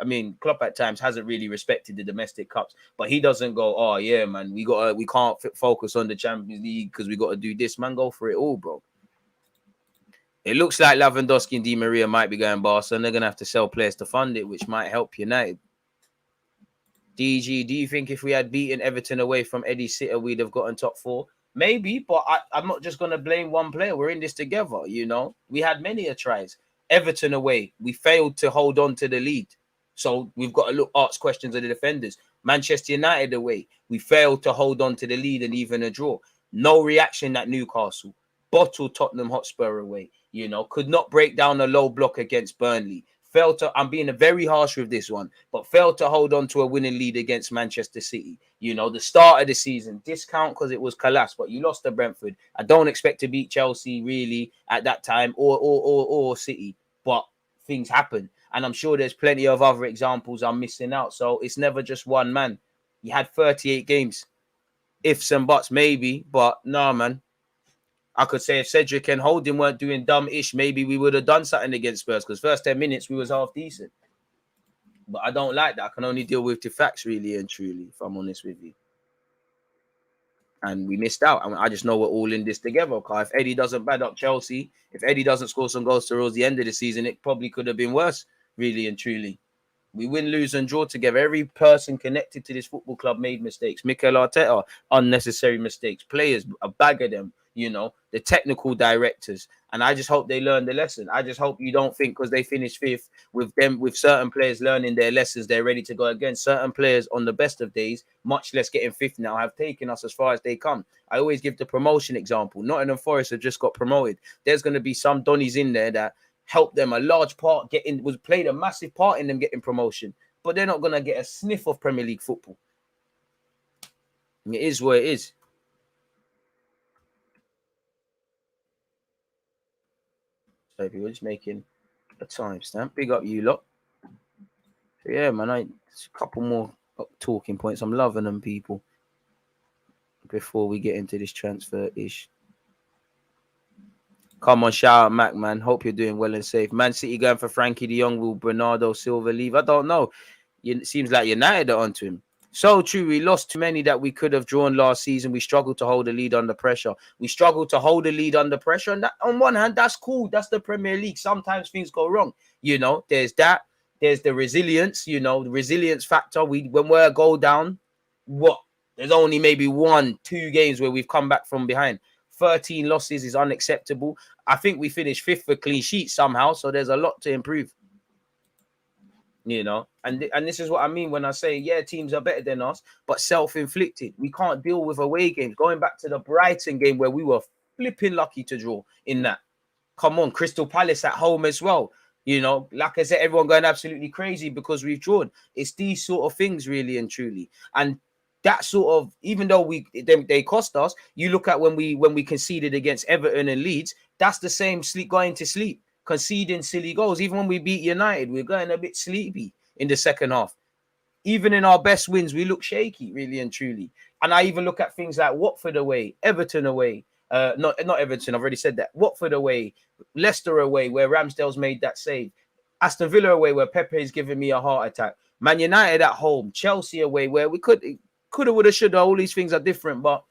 hasn't really respected the domestic cups, but he doesn't go, oh yeah, man, we can't focus on the Champions League because we got to do this, man. Go for it all, bro. It looks like Lewandowski and Di Maria might be going Barca, and they're going to have to sell players to fund it, which might help United. DG, do you think if we had beaten Everton away from Eddie Sitter, we'd have gotten top 4? Maybe, but I'm not just going to blame one player. We're in this together, We had many a tries. Everton away, we failed to hold on to the lead. So we've got to ask questions of the defenders. Manchester United away, we failed to hold on to the lead and even a draw. No reaction at Newcastle. Bottled Tottenham Hotspur away. Could not break down a low block against Burnley. I'm being very harsh with this one, but failed to hold on to a winning lead against Manchester City. The start of the season, discount because it was collapse, but you lost to Brentford. I don't expect to beat Chelsea really at that time or City, but things happen. And I'm sure there's plenty of other examples I'm missing out. So it's never just one man. You had 38 games. Ifs and buts, maybe, but no, man. I could say if Cedric and Holding weren't doing dumb-ish, maybe we would have done something against Spurs because first 10 minutes we was half decent. But I don't like that. I can only deal with the facts, really and truly, if I'm honest with you. And we missed out. I just know we're all in this together. Because if Eddie doesn't bad up Chelsea, if Eddie doesn't score some goals towards the end of the season, it probably could have been worse, really and truly. We win, lose, and draw together. Every person connected to this football club made mistakes. Mikel Arteta, unnecessary mistakes. Players, a bag of them. The technical directors. And I just hope they learn the lesson. I just hope you don't think because they finished fifth with certain players learning their lessons, they're ready to go again. Certain players on the best of days, much less getting fifth now, have taken us as far as they come. I always give the promotion example. Nottingham Forest have just got promoted. There's going to be some Donnies in there that helped them a large part played a massive part in them getting promotion. But they're not going to get a sniff of Premier League football. It is what it is. So we're just making a timestamp. Big up you lot. So yeah, man, a couple more talking points. I'm loving them, people. Before we get into this transfer-ish. Come on, shout out Mac, man. Hope you're doing well and safe. Man City going for Frankie de Jong. Will Bernardo Silva leave? I don't know. It seems like United are onto him. So true. We lost too many that we could have drawn last season. We struggled to hold the lead under pressure. And that, on one hand, that's cool. That's the Premier League. Sometimes things go wrong. There's that. There's the resilience, the resilience factor. When we're a goal down, there's only maybe 1-2 games where we've come back from behind. 13 losses is unacceptable. I think we finished fifth for clean sheets somehow. So there's a lot to improve. And this is what I mean when I say, yeah, teams are better than us, but self-inflicted. We can't deal with away games. Going back to the Brighton game where we were flipping lucky to draw in that. Come on, Crystal Palace at home as well. Like I said, everyone going absolutely crazy because we've drawn. It's these sort of things, really and truly. And that sort of, even though they cost us, you look at when we conceded against Everton and Leeds, that's the same going to sleep. Conceding silly goals. Even when we beat United, we're going a bit sleepy in the second half. Even in our best wins, we look shaky, really and truly. And I even look at things like Watford away, Everton away. Not Everton, I've already said that. Watford away, Leicester away, where Ramsdale's made that save. Aston Villa away, where Pepe's giving me a heart attack. Man United at home, Chelsea away, where we coulda, woulda, shoulda. All these things are different, but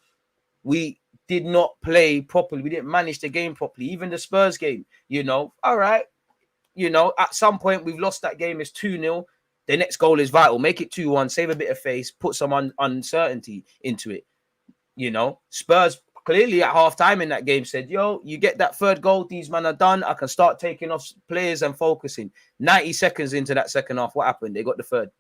we did not play properly. We didn't manage the game properly. Even the Spurs game, all right. At some point we've lost that game. It's 2-0. The next goal is vital. Make it 2-1, save a bit of face, put some uncertainty into it. Spurs clearly at half-time in that game said, you get that third goal, these men are done. I can start taking off players and focusing. 90 seconds into that second half, what happened? They got the third.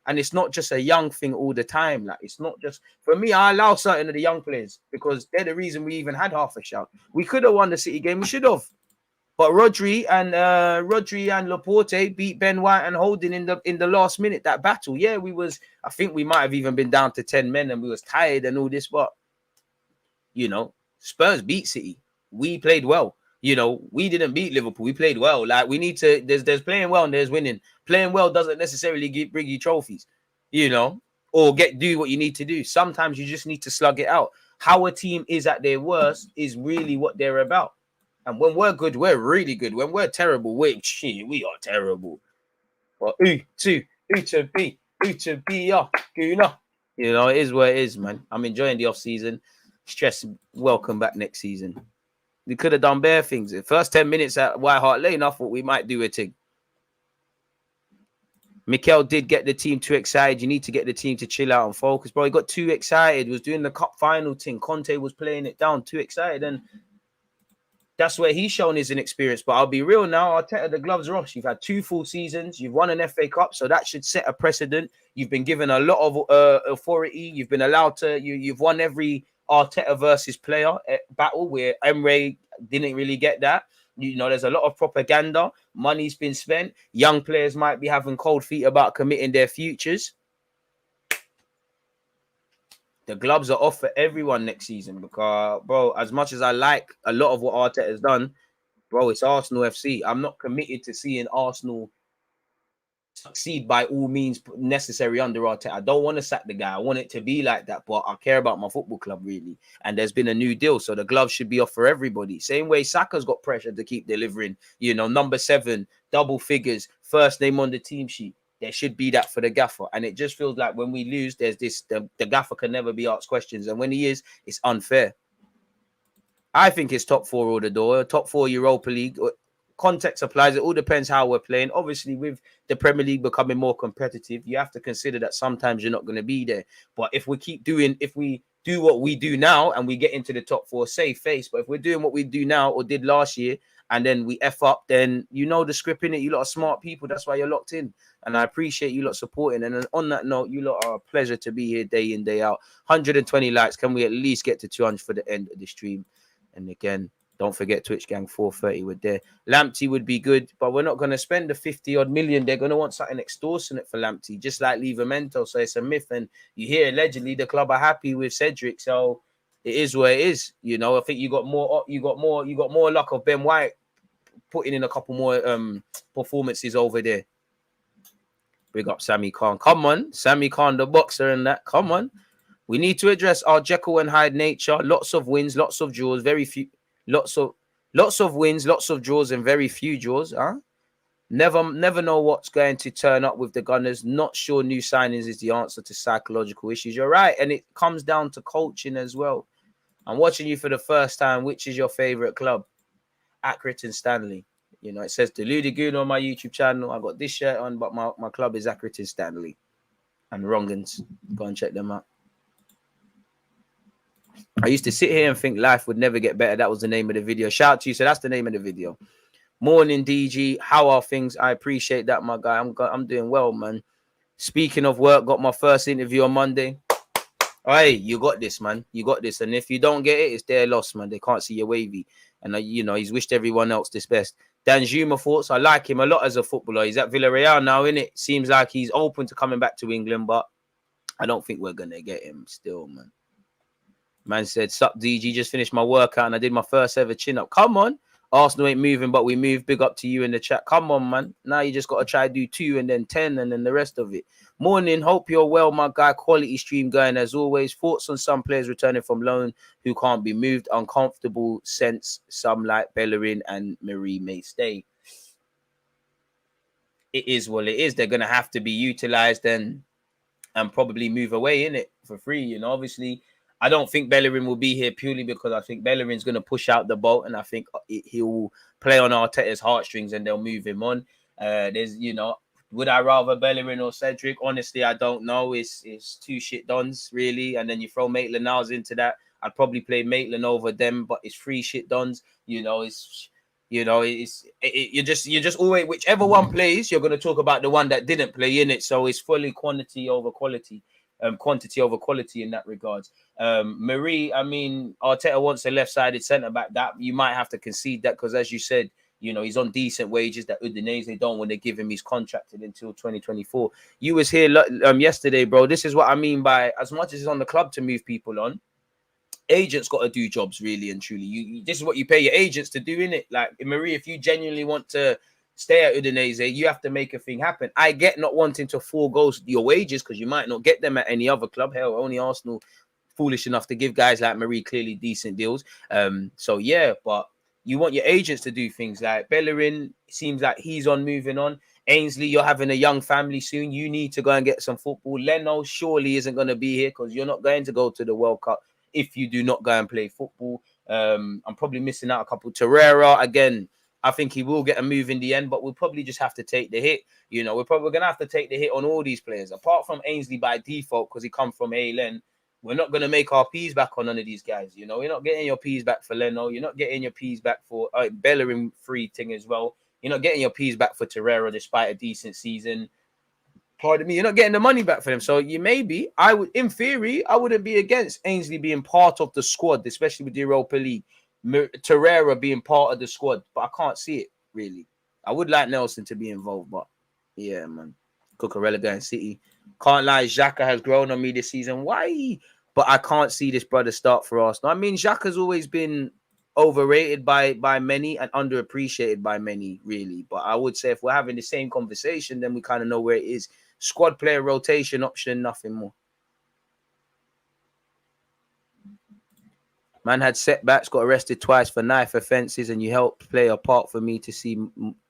And it's not just a young thing all the time. Like, it's not just, for me, I allow certain of the young players because they're the reason we even had half a shout. We could have won the City game. We should have. But Rodri and Laporte beat Ben White and Holding in the last minute, that battle. Yeah, I think we might have even been down to 10 men and we was tired and all this, but, Spurs beat City. We played well. We didn't beat Liverpool. We played well. Like, we need to, there's playing well and there's winning. Playing well doesn't necessarily bring you trophies, or do what you need to do. Sometimes you just need to slug it out. How a team is at their worst is really what they're about. And when we're good, we're really good. When we're terrible, we are terrible. But U to B, Gooner. It is what it is, man. I'm enjoying the off season. Stress. Welcome back next season. We could have done bare things. The first 10 minutes at White Hart Lane, I thought we might do a thing. Mikel did get the team too excited. You need to get the team to chill out and focus, bro. He got too excited. He was doing the cup final thing. Conte was playing it down, too excited. And that's where he's shown his inexperience. But I'll be real now, Arteta, the gloves are off. You've had 2 full seasons. You've won an FA Cup, so that should set a precedent. You've been given a lot of authority. You've been allowed to. You've won every Arteta versus player battle where Emre didn't really get that. You know, there's a lot of propaganda. Money's been spent. Young players might be having cold feet about committing their futures. The gloves are off for everyone next season because, bro, as much as I like a lot of what Arteta has done, bro, it's Arsenal FC. I'm not committed to seeing Arsenal succeed by all means necessary under Arteta. I don't want to sack the guy. I want it to be like that, but I care about my football club, really. And there's been a new deal, so the gloves should be off for everybody. Same way Saka's got pressure to keep delivering. You know, number 7, double figures, first name on the team sheet. There should be that for the gaffer. And it just feels like when we lose, there's this, the gaffer can never be asked questions. And when he is, it's unfair. I think it's top 4 or the door, top 4 Europa League. Context applies. It all depends how we're playing. Obviously, with the Premier League becoming more competitive, you have to consider that sometimes you're not going to be there. But if we do what we do now and we get into the top 4, save face. But if we're doing what we do now or did last year and then we F up, then you know the script in it. You lot are smart people. That's why you're locked in. And I appreciate you lot supporting. And on that note, you lot are a pleasure to be here day in, day out. 120 likes. Can we at least get to 200 for the end of the stream? And again, don't forget Twitch Gang 430. We're there. Lamptey would be good, but we're not going to spend the 50-odd million. They're going to want something extortionate for Lamptey, just like Livramento. So it's a myth. And you hear allegedly the club are happy with Cedric. So it is where it is. You know, I think you got more luck of Ben White putting in a couple more performances over there. Big up Sammy Khan. Come on, Sammy Khan, the boxer, and that. Come on. We need to address our Jekyll and Hyde nature. Lots of wins, lots of draws, very few. Lots of wins, lots of draws, and very few draws. Huh? Never know what's going to turn up with the Gunners. Not sure new signings is the answer to psychological issues. You're right, and it comes down to coaching as well. I'm watching you for the first time. Which is your favorite club? Accrington Stanley. You know, it says Deluded Gooner on my YouTube channel. I got this shirt on, but my club is Accrington Stanley. And Wrongans. Go and check them out. I used to sit here and think life would never get better. That was the name of the video. Shout out to you. So that's the name of the video. Morning, DG. How are things? I appreciate that, my guy. I'm doing well, man. Speaking of work, got my first interview on Monday. Hey, you got this, man. You got this. And if you don't get it, it's their loss, man. They can't see your wavy. And, you know, he's wished everyone else this best. Dan Zuma thoughts. I like him a lot as a footballer. He's at Villarreal now, innit? Seems like he's open to coming back to England, but I don't think we're going to get him still, man. Man said, sup, DG, just finished my workout and I did my first ever chin-up. Come on. Arsenal ain't moving, but we move. Big up to you in the chat. Come on, man. Now you just got to try to do 2 and then 10 and then the rest of it. Morning. Hope you're well, my guy. Quality stream going as always. Thoughts on some players returning from loan who can't be moved. Uncomfortable sense some like Bellerin and Marie may stay. It is what it is. They're going to have to be utilized and probably move away in it for free. You know, obviously, I don't think Bellerin will be here purely because I think Bellerin's going to push out the boat and I think he'll play on Arteta's heartstrings and they'll move him on. There's, you know, would I rather Bellerin or Cedric? Honestly, I don't know. It's 2 shit dons, really. And then you throw Maitland-Niles into that. I'd probably play Maitland over them, but it's 3 shit dons. You know, you're just always, whichever one plays, you're going to talk about the one that didn't play in it. So it's fully quantity over quality. Quantity over quality in that regards. Marie, I mean, Arteta wants a left-sided centre-back. That you might have to concede that because, as you said, you know, he's on decent wages that Udinese don't want to give him. He's contracted until 2024. You was here yesterday, bro. This is what I mean by as much as it's on the club to move people on, agents got to do jobs really and truly. This is what you pay your agents to do, innit? Like, Marie, if you genuinely want to stay at Udinese, you have to make a thing happen. I get not wanting to forego your wages because you might not get them at any other club. Hell, only Arsenal foolish enough to give guys like Marie clearly decent deals. So yeah, but you want your agents to do things. Like Bellerin seems like he's on moving on. Ainsley, you're having a young family soon. You need to go and get some football. Leno surely isn't going to be here because you're not going to go to the World Cup if you do not go and play football. I'm probably missing out a couple. Torreira, again, I think he will get a move in the end, but we'll probably just have to take the hit. You know, we're probably going to have to take the hit on all these players. Apart from Ainsley by default, because he come from ALN, we're not going to make our P's back on none of these guys. You know, you're not getting your P's back for Leno. You're not getting your P's back for Bellerin free thing as well. You're not getting your P's back for Torreira despite a decent season. Pardon me, you're not getting the money back for them. So you maybe, I would, in theory, I wouldn't be against Ainsley being part of the squad, especially with the Europa League. Torreira being part of the squad, but I can't see it really. I would like Nelson to be involved, but yeah, man. Cucurella going City. Can't lie, Xhaka has grown on me this season. Why? But I can't see this brother start for Arsenal. I mean, Xhaka's always been overrated by many and underappreciated by many, really. But I would say if we're having the same conversation, then we kind of know where it is. Squad player rotation option, nothing more. Man had setbacks, got arrested twice for knife offences, and you helped play a part for me to see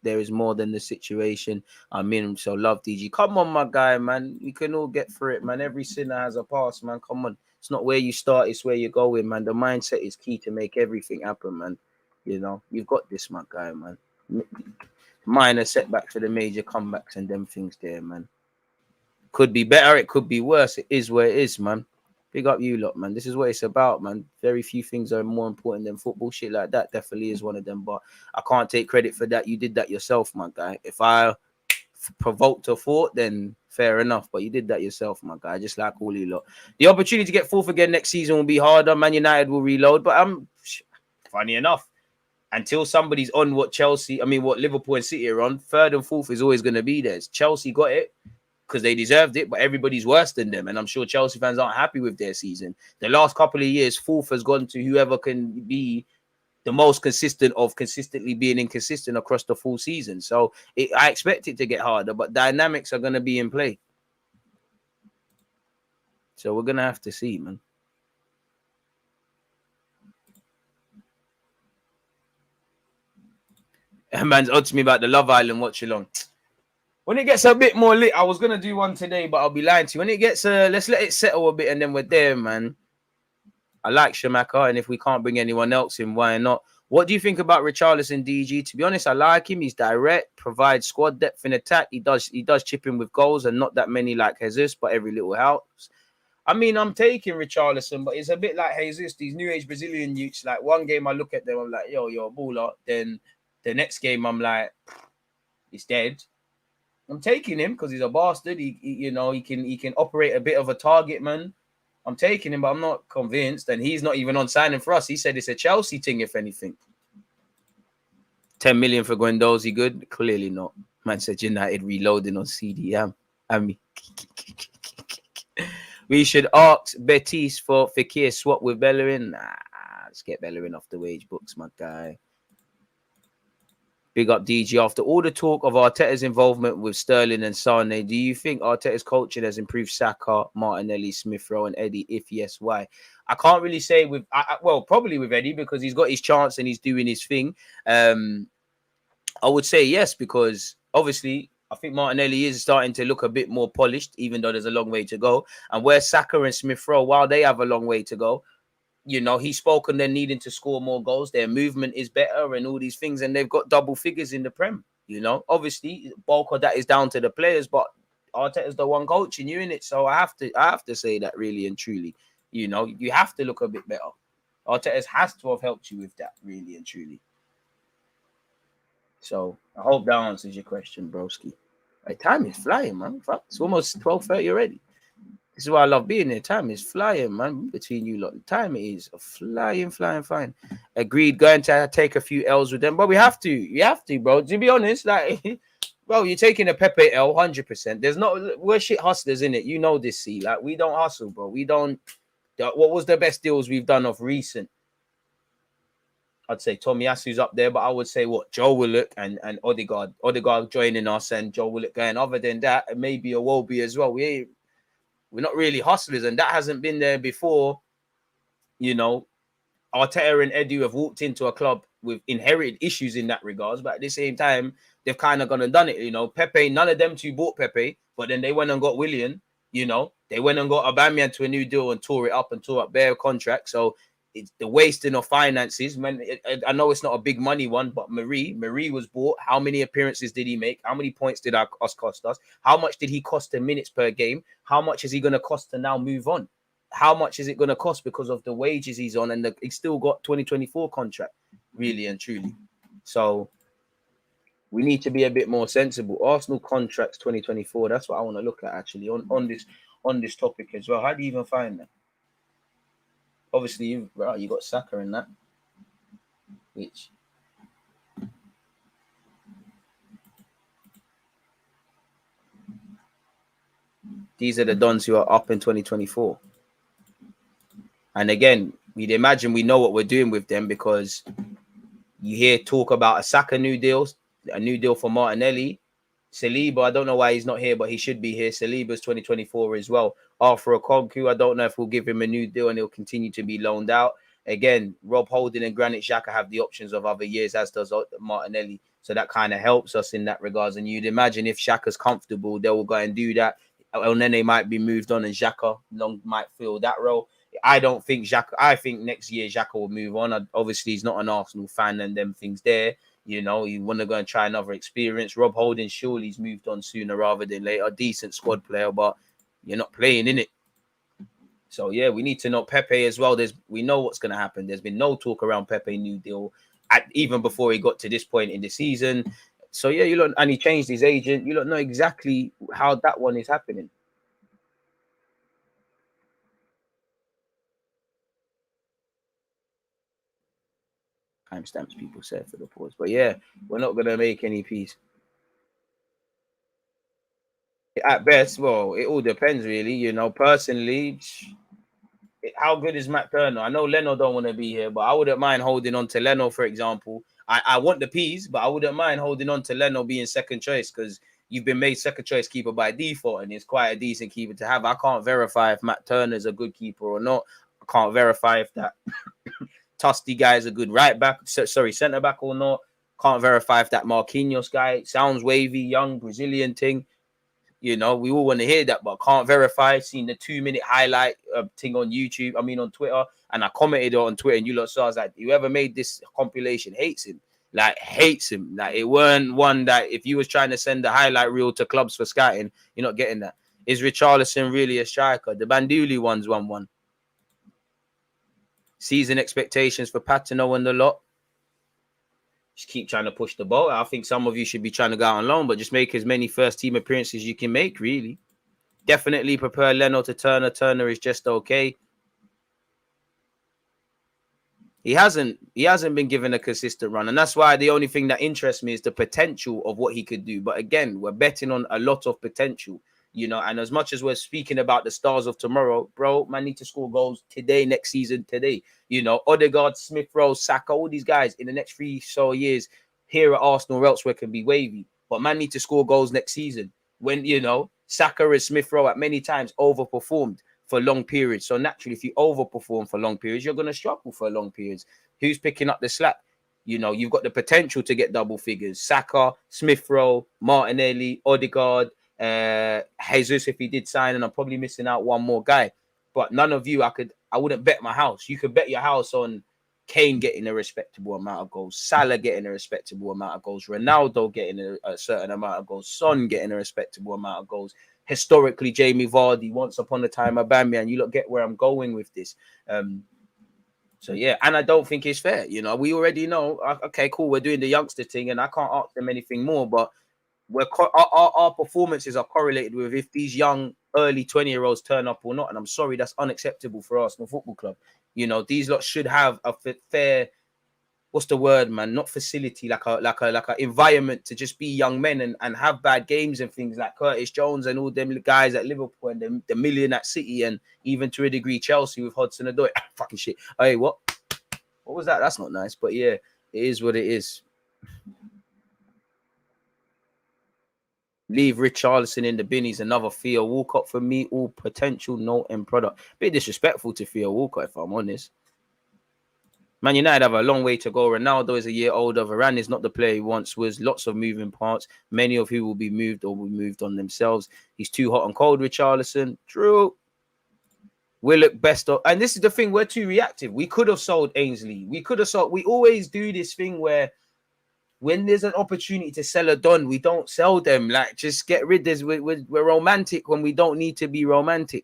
there is more than the situation I'm in. So love, DG. Come on, my guy, man. We can all get through it, man. Every sinner has a past, man. Come on. It's not where you start, it's where you're going, man. The mindset is key to make everything happen, man. You know, you've got this, my guy, man. Minor setbacks for the major comebacks and them things there, man. Could be better, it could be worse. It is where it is, man. Big up you lot, man. This is what it's about, man. Very few things are more important than football. Shit like that definitely is one of them. But I can't take credit for that. You did that yourself, my guy. If I provoked a thought, then fair enough. But you did that yourself, my guy. Just like all you lot. The opportunity to get fourth again next season will be harder. Man United will reload. But funny enough, until somebody's on what Liverpool and City are on, third and fourth is always going to be there. Chelsea got it because they deserved it, but everybody's worse than them. And I'm sure Chelsea fans aren't happy with their season. The last couple of years, fourth has gone to whoever can be the most consistent of consistently being inconsistent across the full season. So I expect it to get harder, but dynamics are going to be in play. So we're going to have to see, man. A man's on to me about the Love Island watch along. When it gets a bit more lit, I was going to do one today, but I'll be lying to you. When it gets, let's let it settle a bit and then we're there, man. I like Shamaka, and if we can't bring anyone else in, why not? What do you think about Richarlison, DG? To be honest, I like him. He's direct, provides squad depth in attack. He does chip in with goals, and not that many like Jesus, but every little helps. I mean, I'm taking Richarlison, but it's a bit like Jesus, these new age Brazilian youths. Like one game I look at them, I'm like, yo, you're a baller. Then the next game, I'm like, he's dead. I'm taking him because he's a bastard. He can operate a bit of a target man. I'm taking him, but I'm not convinced. And he's not even on signing for us. He said it's a Chelsea thing, if anything. 10 million for Guendouzi, good? Clearly not. Man said United reloading on CDM. I mean, we should ask Betis for Fekir swap with Bellerin. Nah, let's get Bellerin off the wage books, my guy. Big up DG. After all the talk of Arteta's involvement with Sterling and Sane, do you think Arteta's coaching has improved Saka, Martinelli, Smith Rowe, and Eddie? If yes, why? I can't really say probably with Eddie because he's got his chance and he's doing his thing. I would say yes because obviously I think Martinelli is starting to look a bit more polished, even though there's a long way to go. And where Saka and Smith Rowe, while they have a long way to go, you know, he's spoken they're needing to score more goals. Their movement is better and all these things. And they've got double figures in the Prem, you know. Obviously, bulk of that is down to the players, but Arteta's the one coaching you in it. So I have to say that really and truly, you know, you have to look a bit better. Arteta has to have helped you with that really and truly. So I hope that answers your question, broski. My time is flying, man. Fuck, it's almost 12:30 already. This is why I love being here. Time is flying, man. Between you lot, time is flying. Agreed. Going to take a few L's with them, but we have to. You have to, bro. To be honest, like, bro, you're taking a Pepe L, 100%. We're shit hustlers in it. You know this. See, like we don't hustle, bro. We don't. What was the best deals we've done of recent? I'd say Tomiyasu's up there, but I would say what Joe Willock and Odegaard. Odegaard joining us and Joe Willock going. Other than that, maybe a Wolby as well. We're not really hustlers, and that hasn't been there before. You know, Arteta and Edu have walked into a club with inherited issues in that regards, but at the same time, they've kind of gone and done it. You know, Pepe, none of them two bought Pepe, but then they went and got Willian. You know, they went and got Aubameyang to a new deal and tore up their contract. So it's the wasting of finances. I know it's not a big money one, but Marie was bought. How many appearances did he make? How many points did us cost us? How much did he cost in minutes per game? How much is he going to cost to now move on? how much is it going to cost because of the wages he's on, and he's still got 2024 contract, really and truly. So we need to be a bit more sensible. Arsenal contracts 2024. That's what I want to look at actually on this topic as well. How do you even find that? Obviously, you got Saka in that, which these are the dons who are up in 2024. And again, we'd imagine we know what we're doing with them, because you hear talk about a Saka new deal for Martinelli. Saliba, I don't know why he's not here, but he should be here. Saliba's 2024 as well. Arthur Okonkwo, I don't know if we'll give him a new deal and he'll continue to be loaned out. Again, Rob Holding and Granit Xhaka have the options of other years, as does Martinelli. So that kind of helps us in that regards. And you'd imagine if Xhaka's comfortable, they will go and do that. And then they might be moved on, and Xhaka might fill that role. I don't think Xhaka. I think next year Xhaka will move on. Obviously, he's not an Arsenal fan, and them things there. You know, you want to go and try another experience. Rob Holding, surely he's moved on sooner rather than later. Decent squad player, but you're not playing in it. So yeah, we need to know Pepe as well. We know what's going to happen. There's been no talk around Pepe new deal even before he got to this point in the season. So yeah, and he changed his agent. You don't know exactly how that one is happening. Timestamps people said for the pause, but yeah, we're not gonna make any peace. At best, well, it all depends, really. You know, personally, how good is Matt Turner? I know Leno don't want to be here, but I wouldn't mind holding on to Leno, for example. I want the P's, but I wouldn't mind holding on to Leno being second choice, because you've been made second choice keeper by default, and he's quite a decent keeper to have. I can't verify if Matt Turner's a good keeper or not. I can't verify if that Tusty guy is a good centre back or not. Can't verify if that Marquinhos guy sounds wavy, young Brazilian thing. You know, we all want to hear that, but can't verify. Seen the 2-minute highlight thing on YouTube, on Twitter, and I commented on Twitter, and you lot saw, I was like, whoever made this compilation hates him. Like, it weren't one that if you was trying to send the highlight reel to clubs for scouting, you're not getting that. Is Richarlison really a striker? The Banduli one's 1-1. Season expectations for Patino and the lot. Just keep trying to push the ball. I think some of you should be trying to go out on loan, but just make as many first team appearances you can make, really. Definitely prepare Leno to Turner. Turner is just okay. He hasn't been given a consistent run, and that's why the only thing that interests me is the potential of what he could do. But again, we're betting on a lot of potential, you know, and as much as we're speaking about the stars of tomorrow, bro, man need to score goals today, next season, today. You know, Odegaard, Smith Rowe, Saka, all these guys in the next 3 years here at Arsenal or elsewhere can be wavy, but man need to score goals next season. When, you know, Saka and Smith Rowe at many times overperformed for long periods. So naturally, if you overperform for long periods, you're going to struggle for long periods. Who's picking up the slack? You know, you've got the potential to get double figures. Saka, Smith Rowe, Martinelli, Odegaard, Jesus, if he did sign, and I'm probably missing out one more guy. But none of you, I wouldn't bet my house. You could bet your house on Kane getting a respectable amount of goals, Salah getting a respectable amount of goals, Ronaldo getting a certain amount of goals, Son getting a respectable amount of goals. Historically, Jamie Vardy, once upon a time, Aubameyang. You lot get where I'm going with this. So yeah, and I don't think it's fair. You know, we already know. Okay, cool. We're doing the youngster thing, and I can't ask them anything more. But our performances are correlated with if these young early 20-year-olds turn up or not. And I'm sorry, that's unacceptable for Arsenal Football Club. You know, these lot should have a fair, what's the word, man? Not facility, like a environment to just be young men and have bad games and things like Curtis Jones and all them guys at Liverpool and the million at City and even to a degree Chelsea with Hudson-Odoi. Fucking shit. Hey, what was that? That's not nice. But yeah, it is what it is. Leave Richarlison in the binnies. Another Theo Walcott for me. All potential, no end product. Bit disrespectful to Theo Walcott, if I'm honest. Man United have a long way to go. Ronaldo is a year older. Varane is not the player he once was. Lots of moving parts, many of who will be moved or will be moved on themselves. He's too hot and cold, Richarlison. True. We'll look best. And this is the thing. We're too reactive. We could have sold Ainsley. We always do this thing where when there's an opportunity to sell a Don, we don't sell them. Like, just get rid of this. We're romantic when we don't need to be romantic.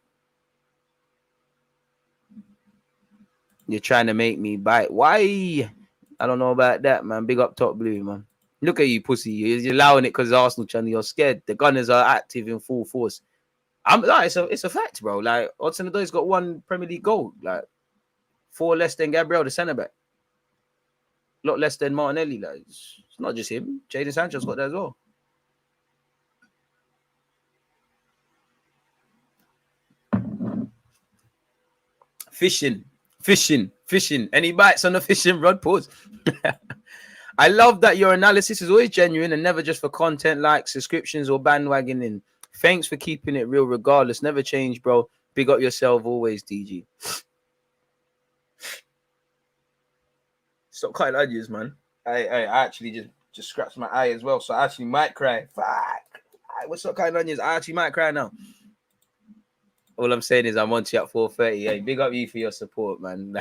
You're trying to make me bite. Why? I don't know about that, man. Big up top blue, man. Look at you, pussy. You're allowing it because Arsenal channel. You're scared. The Gunners are active in full force. I'm like, it's a fact, bro. Like, Hudson-Odoi's got 1 Premier League goal. Like, 4 less than Gabriel, the centre back. A lot less than Martinelli. Like, it's not just him. Jadon Sancho's got that as well. Fishing. Any bites on the fishing rod? Pause. I love that your analysis is always genuine and never just for content, likes, subscriptions, or bandwagoning. Thanks for keeping it real regardless. Never change, bro. Big up yourself always, DG. Stop cutting onions, man. I actually just scratched my eye as well, so I actually might cry. Fuck. What's up, cutting onions? I actually might cry now. All I'm saying is I'm on to you at 4:30. Hey, big up you for your support, man.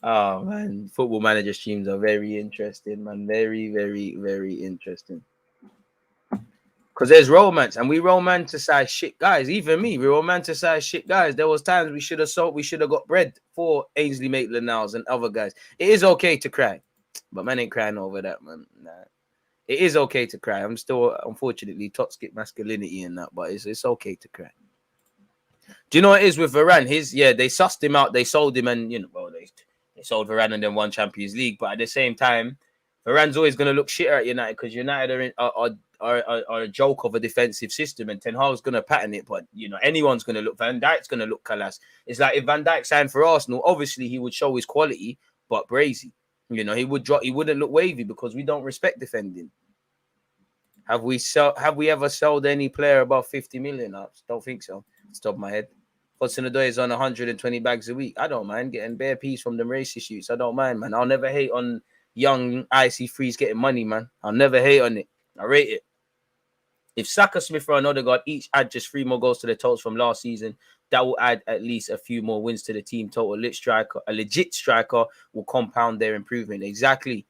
Oh, man. Football manager streams are very interesting, man. Very, very, very interesting. Because there's romance, and we romanticize shit, guys. Even me, we romanticize shit, guys. There was times we should have got bread for Ainsley Maitland-Niles and other guys. It is okay to cry, but man ain't crying over that, man. Nah. It is okay to cry. I'm still, unfortunately, toxic masculinity in that, but it's okay to cry. Do you know what it is with Varane? They sussed him out, they sold him, and they sold Varane and then won Champions League. But at the same time, Varane's always going to look shitter at United because United are a joke of a defensive system, and Ten Hag's going to pattern it. But anyone's going to look. Van Dijk's going to look Kalas. It's like if Van Dijk signed for Arsenal, obviously he would show his quality, but brazy. He would drop. He wouldn't look wavy because we don't respect defending. Have we ever sold any player above 50 million? I don't think so. Off the top of my head. Hudson-Odoi is on 120 bags a week. I don't mind getting bare piece from them racist shoots. I don't mind, man. I'll never hate on young Icy Freeze getting money, man. I'll never hate on it. I rate it. If Saka, Smith, or Odegaard each add just 3 more goals to the totals from last season, that will add at least a few more wins to the team total. A legit striker will compound their improvement. Exactly.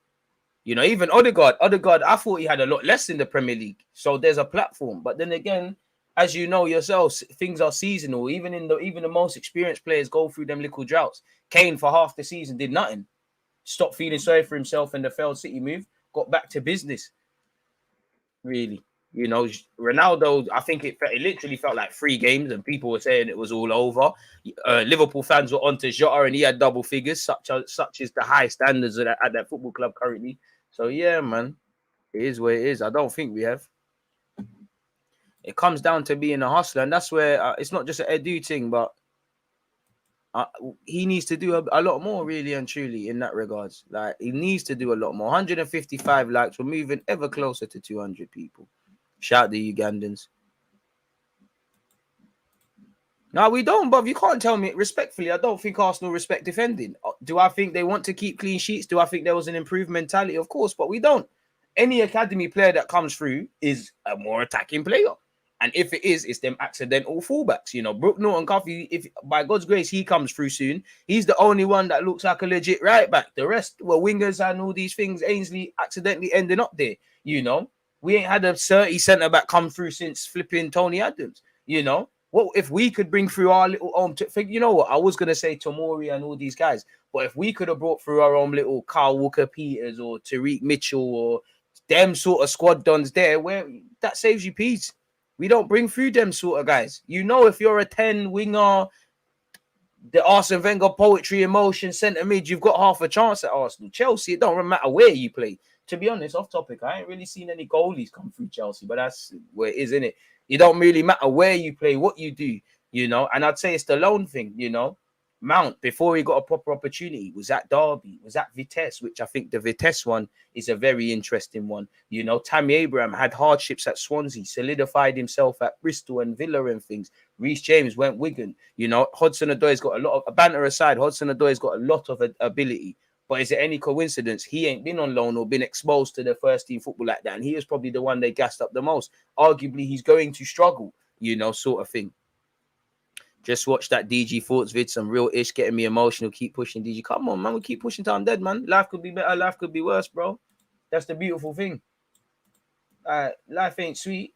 Even Odegaard, I thought he had a lot less in the Premier League. So there's a platform. But then again, as you know yourselves, things are seasonal. Even the most experienced players go through them little droughts. Kane for half the season did nothing. Stopped feeling sorry for himself in the failed City move. Got back to business. Really. Ronaldo, I think it literally felt like 3 games and people were saying it was all over. Liverpool fans were onto Jota and he had double figures. Such is the high standards at that football club currently. So, yeah, man, it is what it is. I don't think we have. It comes down to being a hustler, and that's where it's not just an Edu thing, but he needs to do a lot more, really and truly, in that regards. Like, he needs to do a lot more. 155 likes. We're moving ever closer to 200 people. Shout out the Ugandans. No, we don't, but you can't tell me respectfully. I don't think Arsenal respect defending. Do I think they want to keep clean sheets? Do I think there was an improved mentality? Of course, but we don't. Any academy player that comes through is a more attacking player. And if it is, it's them accidental fullbacks. Brook Norton-Cuffy, if by God's grace he comes through soon, he's the only one that looks like a legit right back. The rest were wingers and all these things. Ainsley accidentally ending up there. We ain't had a 30 centre back come through since flipping Tony Adams. What if we could bring through our little own? I was gonna say Tomori and all these guys, but if we could have brought through our own little Carl Walker-Peters or Tariq Mitchell or them sort of squad dons there, where that saves you peace. We don't bring through them sort of guys. If you're a 10 winger, the Arsene Wenger poetry, emotion, centre mid, you've got half a chance at Arsenal. Chelsea, it don't matter where you play. To be honest, off topic, I ain't really seen any goalies come through Chelsea, but that's where it is, innit? It don't really matter where you play, what you do, and I'd say it's the loan thing, Mount, before he got a proper opportunity, was at Derby, was at Vitesse, which I think the Vitesse one is a very interesting one. Tammy Abraham had hardships at Swansea, solidified himself at Bristol and Villa and things. Reece James went Wigan. Hudson-Odoi's got a lot of, banter aside, Hudson-Odoi's got a lot of ability. But is it any coincidence he ain't been on loan or been exposed to the first team football like that? And he is probably the one they gassed up the most. Arguably, he's going to struggle, sort of thing. Just watch that DG Thoughts vid, some real ish, getting me emotional. Keep pushing, DG. Come on, man. We keep pushing till I'm dead, man. Life could be better. Life could be worse, bro. That's the beautiful thing. Life ain't sweet.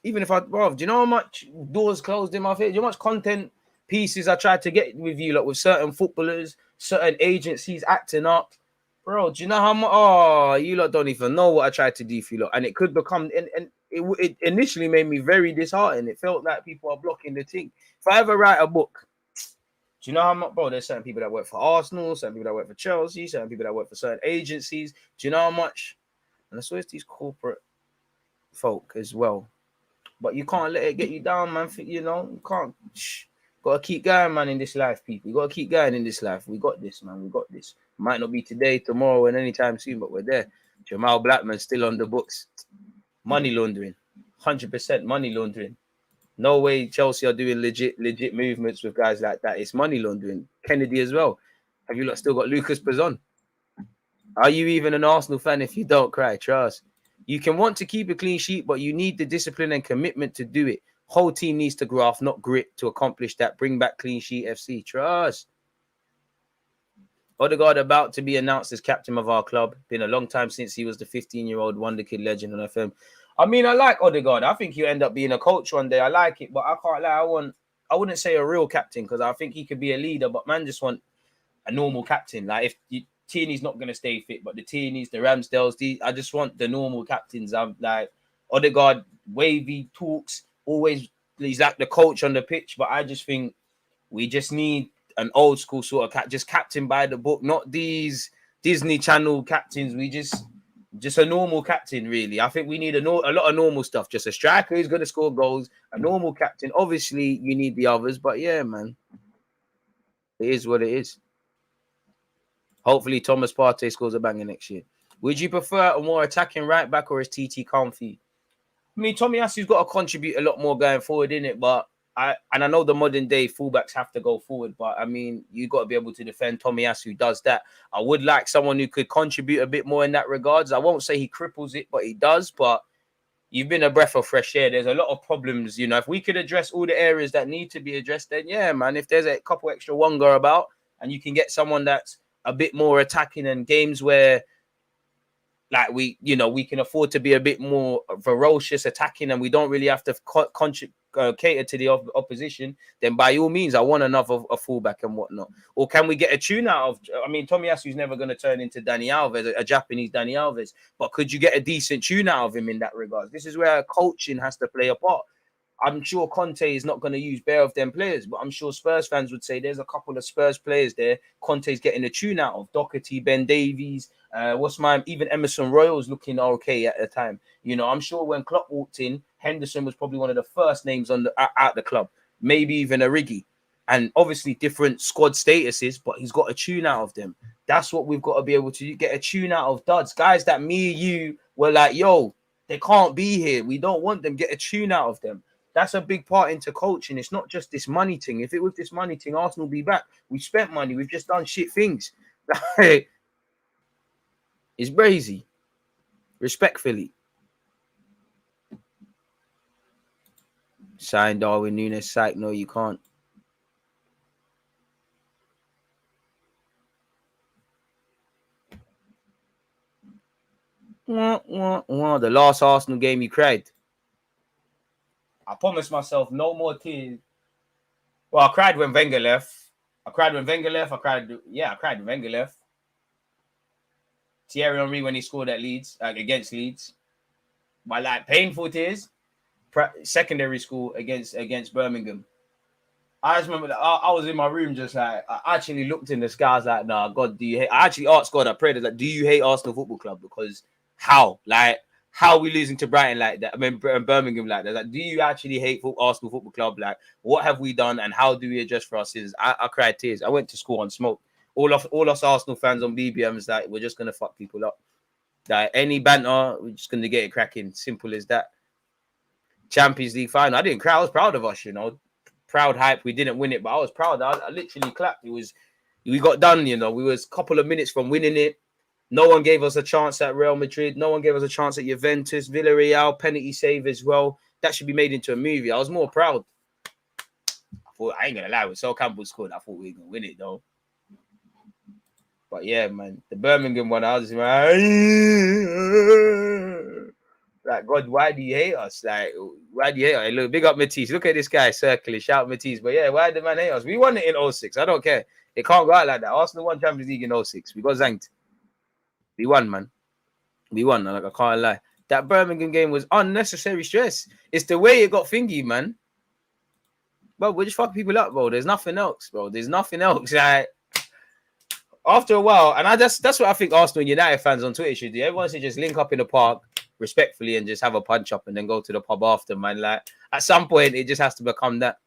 Even if do you know how much doors closed in my face? Do you know how much content pieces I tried to get with you, like with certain footballers, certain agencies acting up. Bro, do you know how much? Oh, you lot don't even know what I tried to do for you lot. And it could become, and it initially made me very disheartened. It felt like people are blocking the thing. If I ever write a book, do you know how much, bro? There's certain people that work for Arsenal, certain people that work for Chelsea, certain people that work for certain agencies. Do you know how much? And that's always these corporate folk as well. But you can't let it get you down, man. You know, you can't. Gotta keep going, man, in this life, people. You gotta keep going in this life. We got this, man. We got this. Might not be today, tomorrow, and anytime soon, but we're there. Jamal Blackman's still on the books. Money laundering. 100% money laundering. No way Chelsea are doing legit movements with guys like that. It's money laundering. Kennedy as well. Have you lot still got Lucas Pazon? Are you even an Arsenal fan if you don't cry? Trust. You can want to keep a clean sheet, but you need the discipline and commitment to do it. Whole team needs to graft, not grit, to accomplish that. Bring back clean sheet FC. Trust. Odegaard about to be announced as captain of our club. Been a long time since he was the 15-year-old wonder kid legend on FM. I mean, I like Odegaard. I think he'll end up being a coach one day. I like it, but I can't lie. I wouldn't say a real captain because I think he could be a leader, but man, just want a normal captain. Like if Tierney's not going to stay fit, but the Tierneys, the Ramsdales, I just want the normal captains. I'm like Odegaard, wavy talks, always he's like the coach on the pitch, but I just think we just need an old school sort of just captain by the book, not these Disney Channel captains. We just a normal captain, really. I think we need a lot of normal stuff. Just a striker who's going to score goals, a normal captain. Obviously, you need the others, but yeah, man, it is what it is. Hopefully, Thomas Partey scores a banger next year. Would you prefer a more attacking right back or is TT comfy? I mean, Tomiyasu's got to contribute a lot more going forward, innit? But I know the modern day fullbacks have to go forward, but I mean, you got to be able to defend. Tomiyasu does that. I would like someone who could contribute a bit more in that regards. I won't say he cripples it, but he does. But you've been a breath of fresh air. There's a lot of problems, you know. If we could address all the areas that need to be addressed, then yeah, man. If there's a couple extra Wonga about, and you can get someone that's a bit more attacking and games where like we can afford to be a bit more ferocious attacking and we don't really have to cater to the opposition, then by all means I want another a fullback and whatnot. Or can we get a tune out of, I mean, Tomiyasu's never going to turn into Dani Alves, a Japanese Dani Alves, but could you get a decent tune out of him in that regard? This is where coaching has to play a part. I'm sure Conte is not going to use bare of them players, but I'm sure Spurs fans would say there's a couple of Spurs players there Conte's getting a tune out of. Doherty, Ben Davies, even Emerson Royal's looking okay at the time. You know, I'm sure when Klopp walked in, Henderson was probably one of the first names on at the club, maybe even Origi. And obviously different squad statuses, but he's got a tune out of them. That's what we've got to be able to get a tune out of duds. Guys that me, you were like, yo, they can't be here. We don't want them. Get a tune out of them. That's a big part into coaching. It's not just this money thing. If it was this money thing, Arsenal will be back. We've spent money. We've just done shit things. It's crazy. Respectfully. Sign Darwin Núñez. Psych. No, you can't. The last Arsenal game you cried. I promised myself no more tears. Well, I cried when Wenger left. I cried when Wenger left. Thierry Henry when he scored at Leeds, against Leeds. But like painful tears. Secondary school against Birmingham. I just remember that I was in my room just like, I actually looked in the sky. I was like, nah, God, do you hate? I actually asked God, I prayed, like, do you hate Arsenal Football Club? Because how? Like, how are we losing to Brighton like that? I mean, Birmingham like that. Like, do you actually hate Arsenal Football Club? Like, what have we done and how do we address for our sins? I cried tears. I went to school on smoke. All us Arsenal fans on BBMs, like, we're just going to fuck people up. Like, any banter, we're just going to get it cracking. Simple as that. Champions League final. I didn't cry. I was proud of us, you know. Proud hype. We didn't win it, but I was proud. I literally clapped. We got done, you know. We was a couple of minutes from winning it. No one gave us a chance at Real Madrid. No one gave us a chance at Juventus, Villarreal, penalty save as well. That should be made into a movie. I was more proud. I ain't gonna lie, when Sol Campbell scored, I thought we were gonna win it though. But yeah, man, the Birmingham one, I was like, Like, God, why do you hate us? Like, why do you hate us? Look, big up Matisse. Look at this guy circling, shout Matisse. But yeah, why the man hate us? We won it in 06. I don't care. It can't go out like that. Arsenal won Champions League in 06. We got zanked. We won, man. We won. Like, I can't lie. That Birmingham game was unnecessary stress. It's the way it got thingy, man. Bro, we just fuck people up, bro. There's nothing else, bro. There's nothing else. Like, after a while, and that's what I think Arsenal and United fans on Twitter should do. Everyone should just link up in the park respectfully and just have a punch up and then go to the pub after, man. Like, at some point, it just has to become that.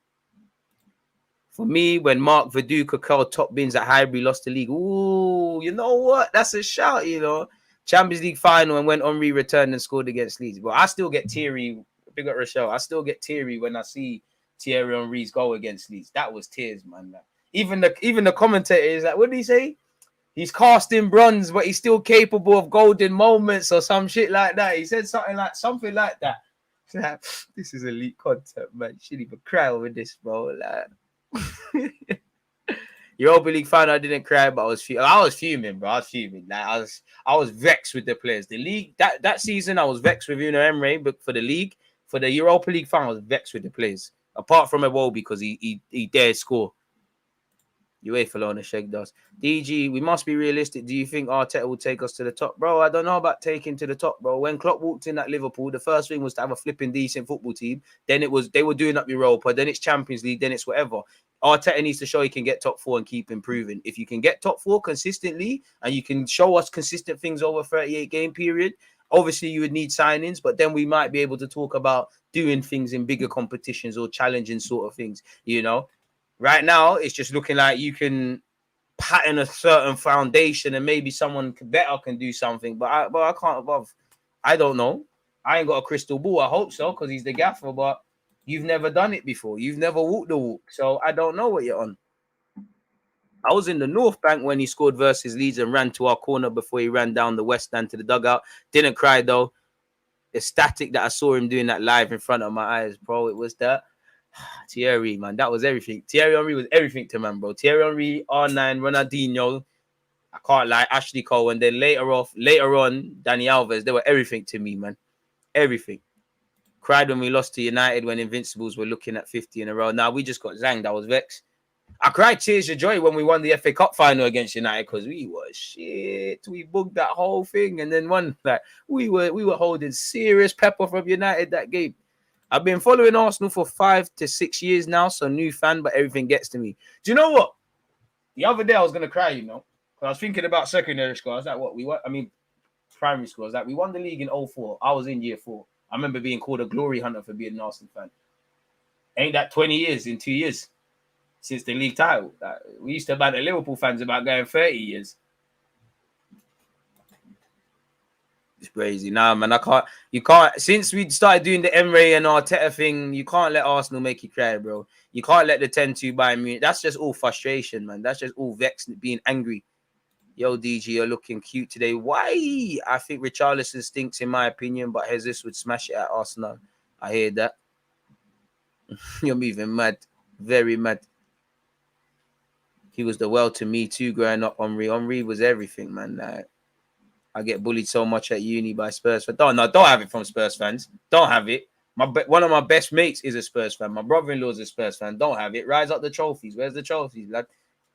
For me, when Mark Viduka curled top bins at Highbury, lost the league. Ooh, you know what? That's a shout, you know. Champions League final and when Henry returned and scored against Leeds. But I still get teary. Big up Rochelle. I still get teary when I see Thierry Henry's goal against Leeds. That was tears, man. Like, even the commentator is like, what did he say? He's cast in bronze, but he's still capable of golden moments or some shit like that. He said something like that. Like, this is elite content, man. You shouldn't even cry over this, bro. Like, Europa League final, I didn't cry, but I was fuming, bro. I was fuming. Like, I was vexed with the players. The league that season, I was vexed with Unai Emery, but for the league, for the Europa League final, I was vexed with the players. Apart from Iwobi, because he dared score. UEFA loan Sheg does. DG, we must be realistic. Do you think Arteta will take us to the top? Bro, I don't know about taking to the top, bro. When Klopp walked in at Liverpool, the first thing was to have a flipping decent football team. Then they were doing up Europa. Then it's Champions League. Then it's whatever. Arteta needs to show he can get top 4 and keep improving. If you can get top 4 consistently and you can show us consistent things over a 38-game period, obviously you would need signings, but then we might be able to talk about doing things in bigger competitions or challenging sort of things, you know? Right now, it's just looking like you can pattern a certain foundation and maybe someone better can do something. But I can't above. I don't know. I ain't got a crystal ball. I hope so because he's the gaffer. But you've never done it before. You've never walked the walk. So I don't know what you're on. I was in the North Bank when he scored versus Leeds and ran to our corner before he ran down the West Stand to the dugout. Didn't cry, though. Ecstatic that I saw him doing that live in front of my eyes, bro. It was that. Thierry, man, that was everything. Thierry Henry was everything to man, bro. Thierry Henry, R9, Ronaldinho, I can't lie, Ashley Cole, and then later on, Dani Alves, they were everything to me, man. Everything. Cried when we lost to United when Invincibles were looking at 50 in a row. Now we just got zanged. I was vexed. I cried tears of joy when we won the FA Cup final against United because we were shit. We booked that whole thing and then won. Like we were holding serious pepper from United that game. I've been following Arsenal for 5 to 6 years now, so new fan, but everything gets to me. Do you know what? The other day I was gonna cry, you know, because I was thinking about secondary school. I was like, primary school. I was like, we won the league in 04. I was in year 4. I remember being called a glory hunter for being an Arsenal fan. Ain't that 20 years in 2 years since the league title? Like, we used to banter Liverpool fans about going 30 years. It's crazy. Nah, man, you can't, since we started doing the Emery and Arteta thing, you can't let Arsenal make you cry, bro. You can't let the 10-2 Bayern Munich. That's just all frustration, man. That's just all vexed, being angry. Yo, DG, you're looking cute today. Why? I think Richarlison stinks, in my opinion, but Jesus would smash it at Arsenal. I hear that. You're moving mad. Very mad. He was the world to me, too, growing up. Henry was everything, man. Like, I get bullied so much at uni by Spurs fans. Don't have it from Spurs fans. Don't have it. One of my best mates is a Spurs fan. My brother-in-law is a Spurs fan. Don't have it. Rise up the trophies. Where's the trophies, lad?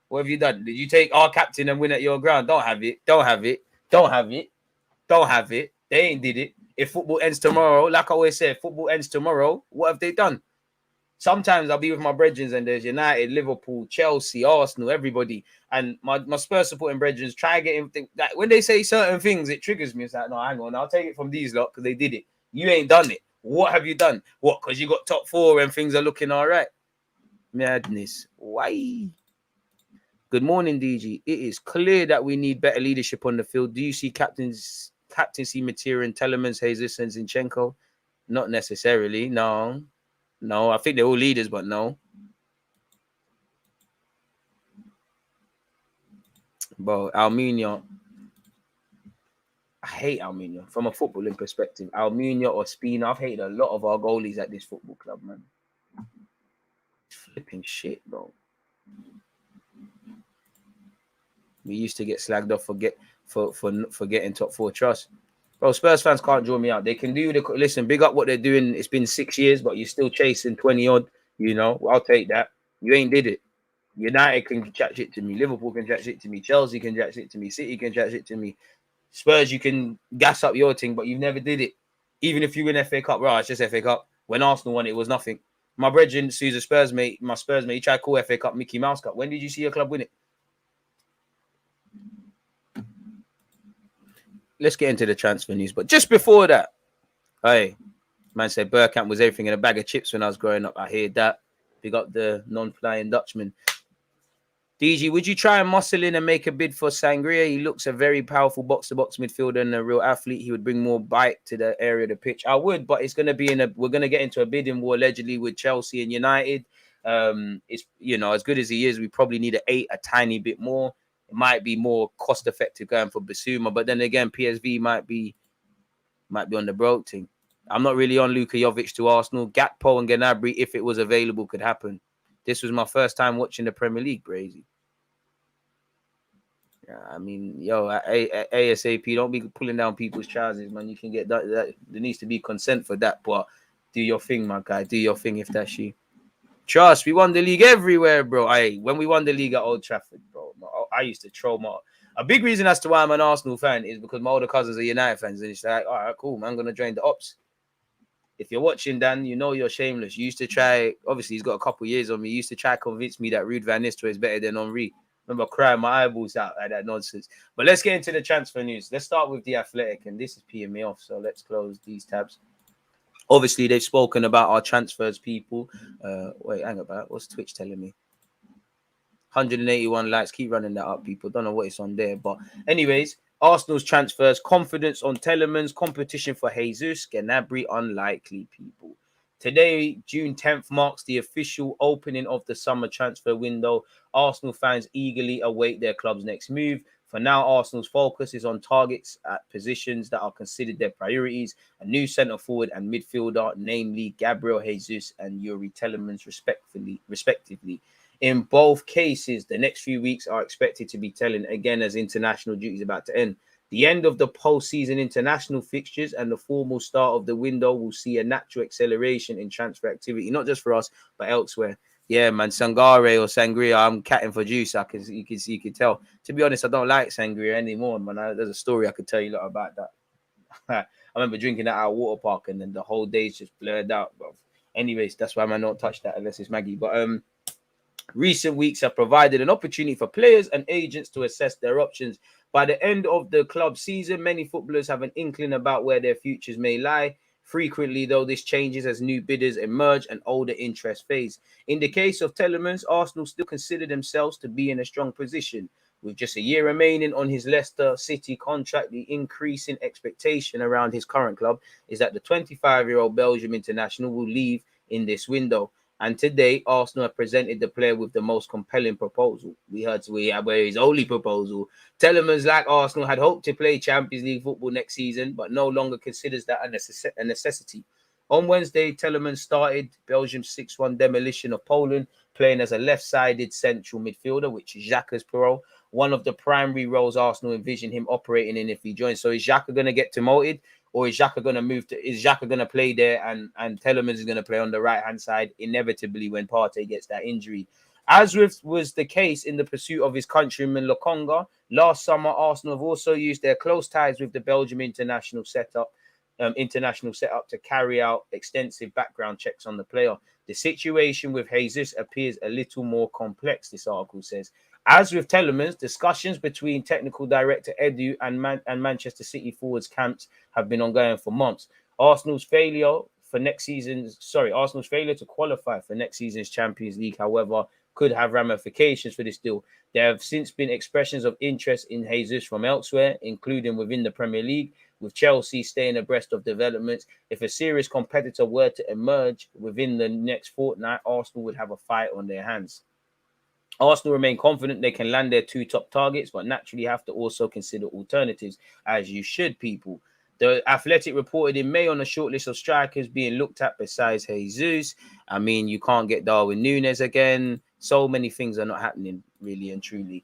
What have you done? Did you take our captain and win at your ground? Don't have it. Don't have it. Don't have it. Don't have it. They ain't did it. If football ends tomorrow, like I always say, if football ends tomorrow, what have they done? Sometimes I'll be with my brethren and there's United, Liverpool, Chelsea, Arsenal, everybody. And my Spurs supporting brethren try getting like when they say certain things, it triggers me. It's like, no, hang on, I'll take it from these lot because they did it. You ain't done it. What have you done? What? Because you got top 4 and things are looking all right. Madness. Why? Good morning, DG. It is clear that we need better leadership on the field. Do you see captaincy material in Tielemans, Jesus, and Zinchenko? Not necessarily. No, I think they're all leaders, but no. Bro, Almunia. I hate Almunia from a footballing perspective. Almunia or Spina. I've hated a lot of our goalies at this football club, man. Flipping shit, bro. We used to get slagged off for getting top 4 trust. Bro, Spurs fans can't draw me out. They can do listen, big up what they're doing. It's been 6 years, but you're still chasing 20 odd. You know, I'll take that. You ain't did it. United can chat shit to me. Liverpool can chat shit to me. Chelsea can chat shit to me. City can chat shit to me. Spurs, you can gas up your thing, but you never did it. Even if you win FA Cup, right? It's just FA Cup. When Arsenal won it, was nothing. My brethren, Sue's a Spurs mate, he tried to call FA Cup Mickey Mouse Cup. When did you see your club win it? Let's get into the transfer news. But just before that, hey, man said Bergkamp was everything in a bag of chips when I was growing up. I hear that. Big up the non-flying Dutchman. DG, would you try and muscle in and make a bid for Sangria? He looks a very powerful box-to-box midfielder and a real athlete. He would bring more bite to the area of the pitch. I would, but it's going to be we're going to get into a bidding war allegedly with Chelsea and United. It's, you know, as good as he is, we probably need a tiny bit more. It might be more cost-effective going for Basuma, but then again, PSV might be on the broke thing. I'm not really on Luka Jovic to Arsenal. Gakpo and Gnabry, if it was available, could happen. This was my first time watching the Premier League, Brazy. Yeah, I mean, yo, ASAP, don't be pulling down people's trousers, man. You can get that. There needs to be consent for that, but do your thing, my guy. Do your thing if that's you. Trust, we won the league everywhere, bro. When we won the league at Old Trafford, bro, I used to troll my... A big reason as to why I'm an Arsenal fan is because my older cousins are United fans, and it's like, all right, cool, man, I'm going to join the ops. If you're watching, Dan, you know you're shameless. You used to try, obviously he's got a couple years on me, you used to try to convince me that Ruud van Nistelrooy is better than Henry. Remember crying my eyeballs out at that nonsense. But let's get into the transfer news. Let's start with The Athletic, and this is peeing me off, so let's close these tabs. Obviously, they've spoken about our transfers, people. Wait, hang about. What's Twitch telling me? 181 likes. Keep running that up, people. Don't know what it's on there. But anyways, Arsenal's transfers, confidence on Tielemans, competition for Jesus, Gnabry unlikely, people. Today, June 10th, marks the official opening of the summer transfer window. Arsenal fans eagerly await their club's next move. For now, Arsenal's focus is on targets at positions that are considered their priorities: a new centre-forward and midfielder, namely Gabriel Jesus and Youri Tielemans, respectively. In both cases, the next few weeks are expected to be telling, again, as international duty is about to end. The end of the postseason international fixtures and the formal start of the window will see a natural acceleration in transfer activity, not just for us, but elsewhere. Yeah, man, Sangare or Sangria, I'm catting for juice. You can tell. To be honest, I don't like Sangria anymore, man. There's a story I could tell you a lot about that. I remember drinking that at a water park, and then the whole day's just blurred out, bro. Anyways, that's why I don't touch that unless it's Maggie. But recent weeks have provided an opportunity for players and agents to assess their options. By the end of the club season, many footballers have an inkling about where their futures may lie. Frequently, though, this changes as new bidders emerge and older interests fade. In the case of Tielemans, Arsenal still consider themselves to be in a strong position. With just a year remaining on his Leicester City contract, the increasing expectation around his current club is that the 25-year-old Belgium international will leave in this window. And today, Arsenal have presented the player with the most compelling proposal. We heard his only proposal. Tielemans, like Arsenal, had hoped to play Champions League football next season, but no longer considers that a necessity. On Wednesday, Tielemans started Belgium's 6-1 demolition of Poland, playing as a left-sided central midfielder, which is Xhaka's parole. One of the primary roles Arsenal envision him operating in if he joins. So is Xhaka going to get demoted? Or is Xhaka going to is Xhaka going to play there and Tielemans is going to play on the right-hand side inevitably when Partey gets that injury? As was the case in the pursuit of his countryman Lokonga, last summer Arsenal have also used their close ties with the Belgium international setup to carry out extensive background checks on the player. The situation with Jesus appears a little more complex, this article says. As with Tielemans, discussions between technical director Edu and Manchester City forwards camps have been ongoing for months. Arsenal's failure to qualify for next season's Champions League, however, could have ramifications for this deal. There have since been expressions of interest in Jesus from elsewhere, including within the Premier League, with Chelsea staying abreast of developments. If a serious competitor were to emerge within the next fortnight, Arsenal would have a fight on their hands. Arsenal remain confident they can land their two top targets, but naturally have to also consider alternatives, as you should, people. The Athletic reported in May on a short list of strikers being looked at besides Jesus. I mean, you can't get Darwin Núñez again. So many things are not happening, really and truly.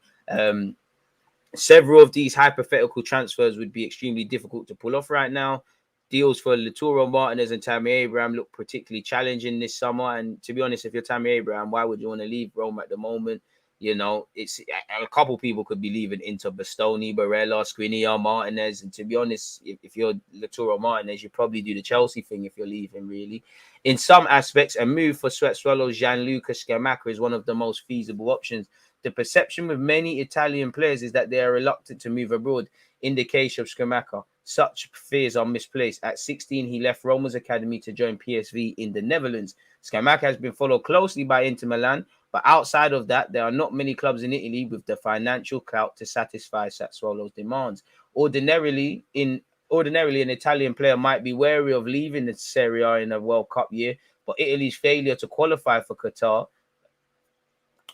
Several of these hypothetical transfers would be extremely difficult to pull off right now. Deals for Lautaro Martinez and Tammy Abraham look particularly challenging this summer. And to be honest, if you're Tammy Abraham, why would you want to leave Rome at the moment? You know, it's a couple people could be leaving into Bastoni, Barella, Skriniar, Martinez. And to be honest, if you're Lautaro Martinez, you probably do the Chelsea thing if you're leaving, really. In some aspects, a move for Sweat Swallows Gianluca Scamacca is one of the most feasible options. The perception with many Italian players is that they are reluctant to move abroad. In the case of Scamacca, such fears are misplaced. At 16, he left Roma's academy to join PSV in the Netherlands. Scamacca has been followed closely by Inter Milan, but outside of that, there are not many clubs in Italy with the financial clout to satisfy Sassuolo's demands. Ordinarily, an Italian player might be wary of leaving the Serie A in a World Cup year, but Italy's failure to qualify for Qatar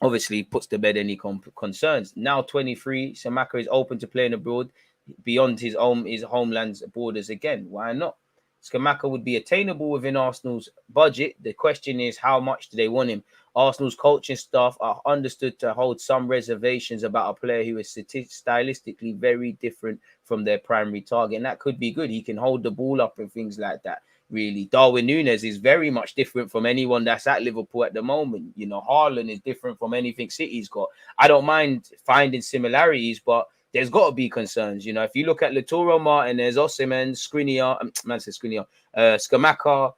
obviously puts to bed any concerns. Now 23, Scamacca is open to playing abroad beyond his homeland's borders again. Why not? Scamacca would be attainable within Arsenal's budget. The question is, how much do they want him? Arsenal's coaching staff are understood to hold some reservations about a player who is stylistically very different from their primary target. And that could be good. He can hold the ball up and things like that. Really, Darwin Núñez is very much different from anyone that's at Liverpool at the moment. You know, Haaland is different from anything City's got. I don't mind finding similarities, but there's got to be concerns. You know, if you look at Lautaro Martinez, Osimhen, Scamacca,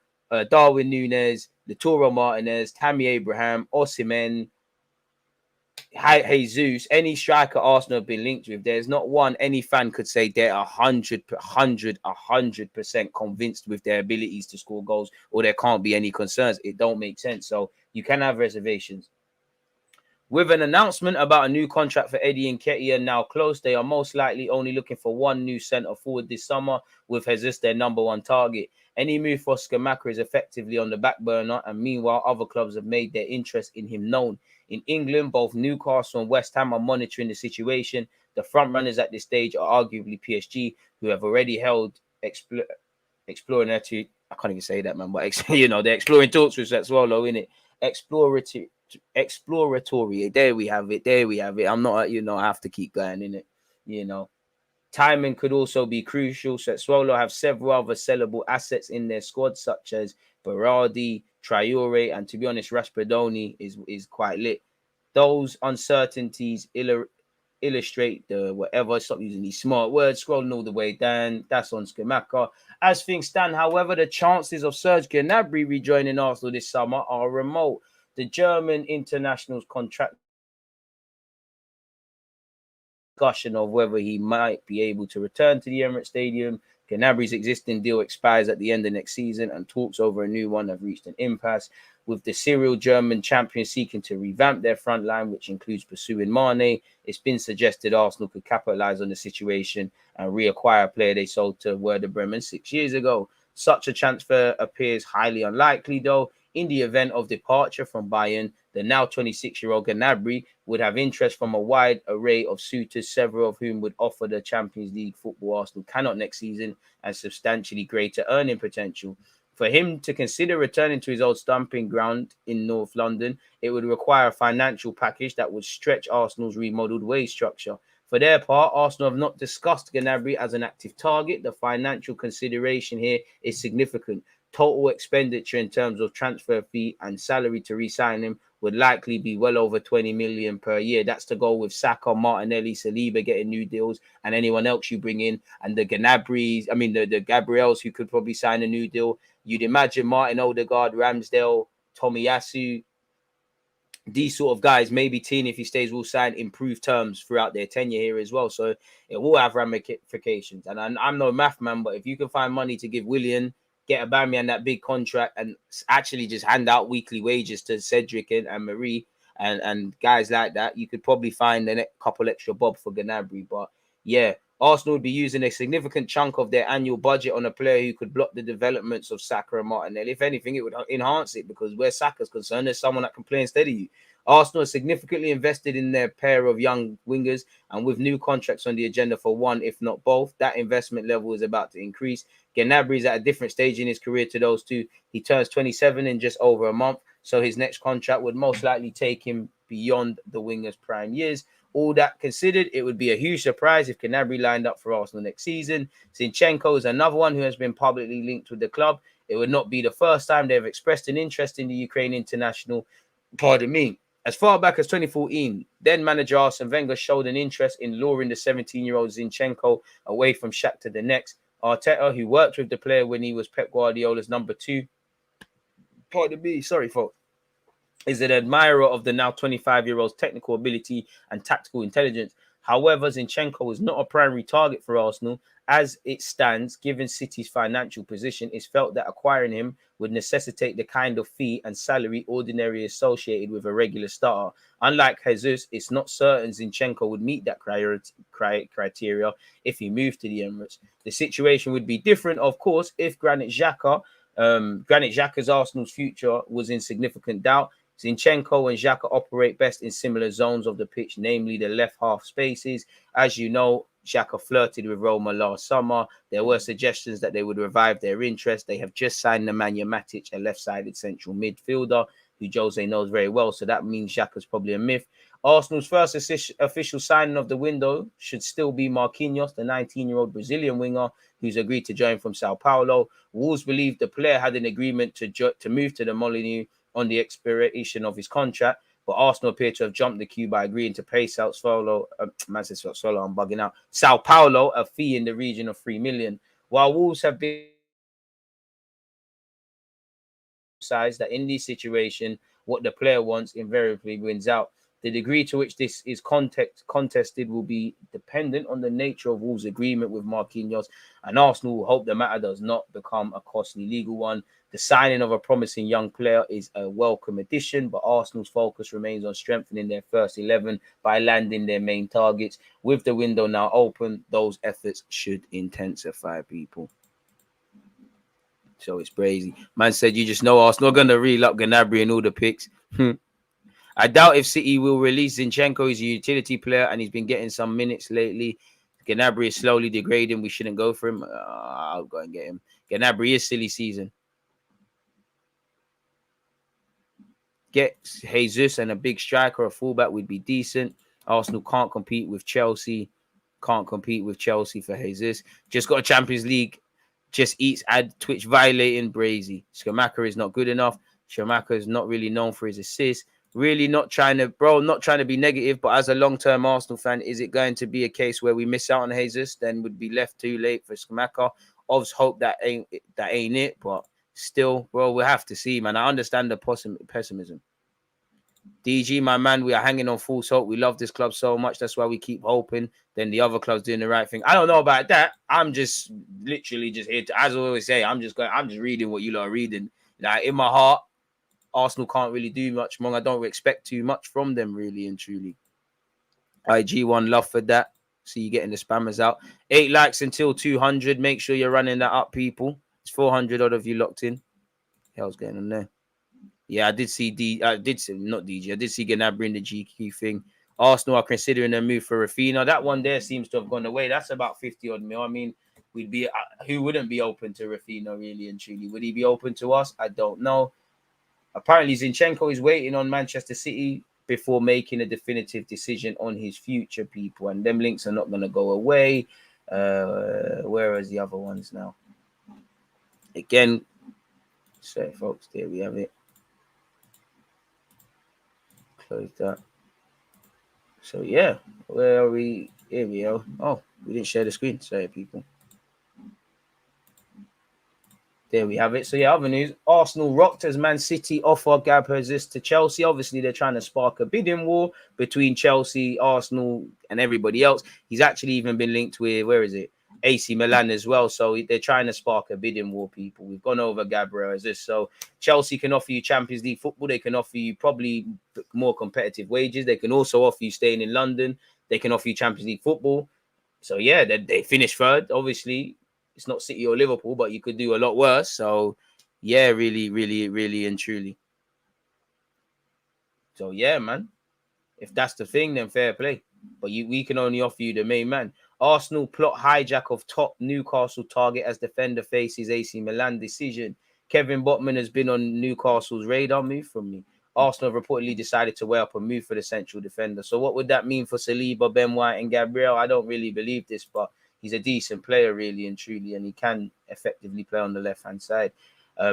Darwin Núñez, Lautaro Martinez, Tammy Abraham, Osimhen, Jesus, any striker Arsenal have been linked with, there's not one any fan could say they're 100% convinced with their abilities to score goals, or there can't be any concerns. It don't make sense. So you can have reservations. With an announcement about a new contract for Eddie Nketiah now close, they are most likely only looking for one new centre forward this summer, with Jesus their number one target. Any move for Scamacca is effectively on the back burner, and meanwhile, other clubs have made their interest in him known. In England, both Newcastle and West Ham are monitoring the situation. The front runners at this stage are arguably PSG, who have already held exploratory. I can't even say that, man. But they're exploring talks with Sassuolo, innit? Exploratory. There we have it. I'm not, I have to keep going, innit? Timing could also be crucial. Sassuolo have several other sellable assets in their squad, such as Berardi, Traore, and to be honest, Raspadoni is quite lit. Those uncertainties illustrate the whatever. Stop using these smart words. Scrolling all the way down. That's on Scamacca. As things stand, however, the chances of Serge Gnabry rejoining Arsenal this summer are remote. The German international's contract discussion of whether he might be able to return to the Emirates Stadium. Gnabry's existing deal expires at the end of next season, and talks over a new one have reached an impasse, with the serial German champions seeking to revamp their front line, which includes pursuing Mane. It's been suggested Arsenal could capitalize on the situation and reacquire a player they sold to Werder Bremen 6 years ago. Such a transfer appears highly unlikely, though. In the event of departure from Bayern, the now 26-year-old Gnabry would have interest from a wide array of suitors, several of whom would offer the Champions League football Arsenal cannot next season and substantially greater earning potential. For him to consider returning to his old stomping ground in North London, it would require a financial package that would stretch Arsenal's remodeled wage structure. For their part, Arsenal have not discussed Gnabry as an active target. The financial consideration here is significant. Total expenditure in terms of transfer fee and salary to re-sign him would likely be well over 20 million per year. That's to go with Saka, Martinelli, Saliba getting new deals, and anyone else you bring in, and the Gnabrys, the Gabriels who could probably sign a new deal. You'd imagine Martin Odegaard, Ramsdale, Tomiyasu, these sort of guys, maybe Teen, if he stays, will sign improved terms throughout their tenure here as well. So it will have ramifications. And I'm no math man, but if you can find money to give Willian, get Aubameyang that big contract, and actually just hand out weekly wages to Cedric and Marie and guys like that, you could probably find a couple extra bob for Gnabry. But yeah, Arsenal would be using a significant chunk of their annual budget on a player who could block the developments of Saka and Martinelli. If anything, it would enhance it, because where Saka's concerned, there's someone that can play instead of you. Arsenal is significantly invested in their pair of young wingers, and with new contracts on the agenda for one, if not both, that investment level is about to increase. Gnabry is at a different stage in his career to those two. He turns 27 in just over a month, so his next contract would most likely take him beyond the winger's prime years. All that considered, it would be a huge surprise if Gnabry lined up for Arsenal next season. Zinchenko is another one who has been publicly linked with the club. It would not be the first time they've expressed an interest in the Ukraine international. Pardon me. As far back as 2014, then manager Arsene Wenger showed an interest in luring the 17-year-old Zinchenko away from Shakhtar Donetsk. Arteta, who worked with the player when he was Pep Guardiola's number 2, pardon me, sorry folks, is an admirer of the now 25-year-old's technical ability and tactical intelligence. However, Zinchenko is not a primary target for Arsenal. As it stands, given City's financial position, it's felt that acquiring him would necessitate the kind of fee and salary ordinarily associated with a regular starter. Unlike Jesus, it's not certain Zinchenko would meet that criteria if he moved to the Emirates. The situation would be different, of course, if Granit Xhaka's Arsenal's future was in significant doubt. Zinchenko and Xhaka operate best in similar zones of the pitch, namely the left half spaces. As you know, Xhaka flirted with Roma last summer. There were suggestions that they would revive their interest. They have just signed Nemanja Matic, a left-sided central midfielder, who Jose knows very well. So that means Xhaka's probably a myth. Arsenal's first official signing of the window should still be Marquinhos, the 19-year-old Brazilian winger who's agreed to join from Sao Paulo. Wolves believe the player had an agreement to move to the Molineux on the expiration of his contract, but Arsenal appear to have jumped the queue by agreeing to pay Sao Paulo, I'm bugging out, Sao Paulo a fee in the region of 3 million. While Wolves have been sides that in this situation, what the player wants invariably wins out. The degree to which this is contested will be dependent on the nature of Wolves' agreement with Marquinhos, and Arsenal will hope the matter does not become a costly legal one. The signing of a promising young player is a welcome addition, but Arsenal's focus remains on strengthening their first 11 by landing their main targets. With the window now open, those efforts should intensify, people. So it's crazy. Man said, you just know Arsenal going to reel up Gnabry and all the picks. I doubt if City will release Zinchenko. He's a utility player and he's been getting some minutes lately. Gnabry is slowly degrading. We shouldn't go for him. I'll go and get him. Gnabry is silly season. Get Jesus and a big striker, a fullback would be decent. Arsenal can't compete with Chelsea. Can't compete with Chelsea for Jesus. Just got a Champions League. Just eats ad Twitch violating Brazy. Scamacca is not good enough. Scamacca is not really known for his assists. Really not trying to be negative, but as a long-term Arsenal fan, is it going to be a case where we miss out on Jesus, then would be left too late for Scamacca? Obviously, hope that ain't it, but still, bro, we'll have to see, man. I understand the pessimism. DG, my man, we are hanging on full hope. We love this club so much. That's why we keep hoping. Then the other club's doing the right thing. I don't know about that. I'm just literally just here to, as I always say, I'm just reading what you lot are reading. Like, in my heart, Arsenal can't really do much more. I don't expect too much from them, really and truly. IG1, love for that. See you getting the spammers out. 8 likes until 200. Make sure you're running that up, people. It's 400 odd of you locked in. Hell's going on there. Yeah, I did see Gnabry in the GQ thing. Arsenal are considering a move for Rafinha. That one there seems to have gone away. That's about 50 odd mil. I mean, we'd be who wouldn't be open to Rafinha, really and truly? Would he be open to us? I don't know. Apparently, Zinchenko is waiting on Manchester City before making a definitive decision on his future, people. And them links are not going to go away. Where is the other ones now? Again, so folks, there we have it. Close that. So, yeah. Where are we? Here we go. Oh, we didn't share the screen. Sorry, people. There we have it. So, yeah, other news. Arsenal rocked as Man City offer Gabriel Jesus to Chelsea. Obviously, they're trying to spark a bidding war between Chelsea, Arsenal, and everybody else. He's actually even been linked with, AC Milan as well. So, they're trying to spark a bidding war, people. We've gone over Gabriel Jesus. So, Chelsea can offer you Champions League football. They can offer you probably more competitive wages. They can also offer you staying in London. They can offer you Champions League football. So, yeah, they finished third, obviously. It's not City or Liverpool, but you could do a lot worse. So, yeah, really, really, really and truly. So, yeah, man. If that's the thing, then fair play. But we can only offer you the main man. Arsenal plot hijack of top Newcastle target as defender faces AC Milan decision. Kevin Botman has been on Newcastle's radar. Move from me. Arsenal have reportedly decided to weigh up a move for the central defender. So what would that mean for Saliba, Ben White and Gabriel? I don't really believe this, but he's a decent player, really and truly, and he can effectively play on the left-hand side.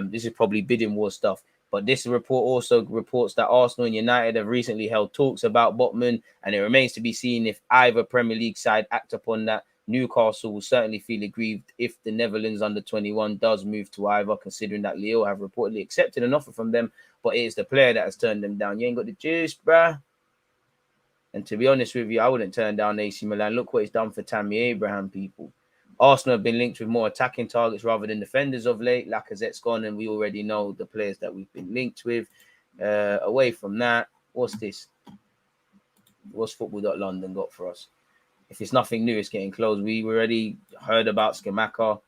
This is probably bidding war stuff. But this report also reports that Arsenal and United have recently held talks about Botman, and it remains to be seen if either Premier League side act upon that. Newcastle will certainly feel aggrieved if the Netherlands under-21 does move to either, considering that Lille have reportedly accepted an offer from them, but it is the player that has turned them down. You ain't got the juice, bruh. And to be honest with you, I wouldn't turn down AC Milan. Look what it's done for Tammy Abraham, people. Arsenal have been linked with more attacking targets rather than defenders of late. Lacazette's gone, and we already know the players that we've been linked with. Away from that, what's this? What's Football.London got for us? If it's nothing new, it's getting close. We already heard about Skamaka.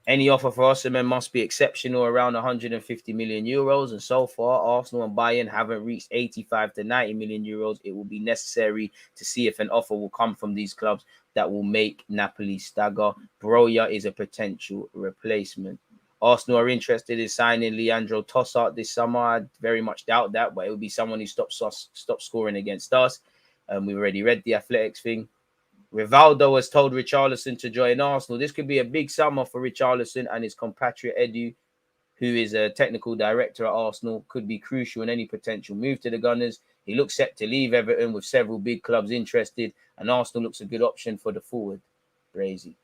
Any offer for Osimhen must be exceptional, around 150 million euros. And so far, Arsenal and Bayern haven't reached 85 to 90 million euros. It will be necessary to see if an offer will come from these clubs that will make Napoli stagger. Broja is a potential replacement. Arsenal are interested in signing Leandro Trossard this summer. I very much doubt that, but it will be someone who stops scoring against us. We've already read the Athletics thing. Rivaldo has told Richarlison to join Arsenal. This could be a big summer for Richarlison, and his compatriot Edu, who is a technical director at Arsenal, could be crucial in any potential move to the Gunners. He looks set to leave Everton with several big clubs interested, and Arsenal looks a good option for the forward. Crazy.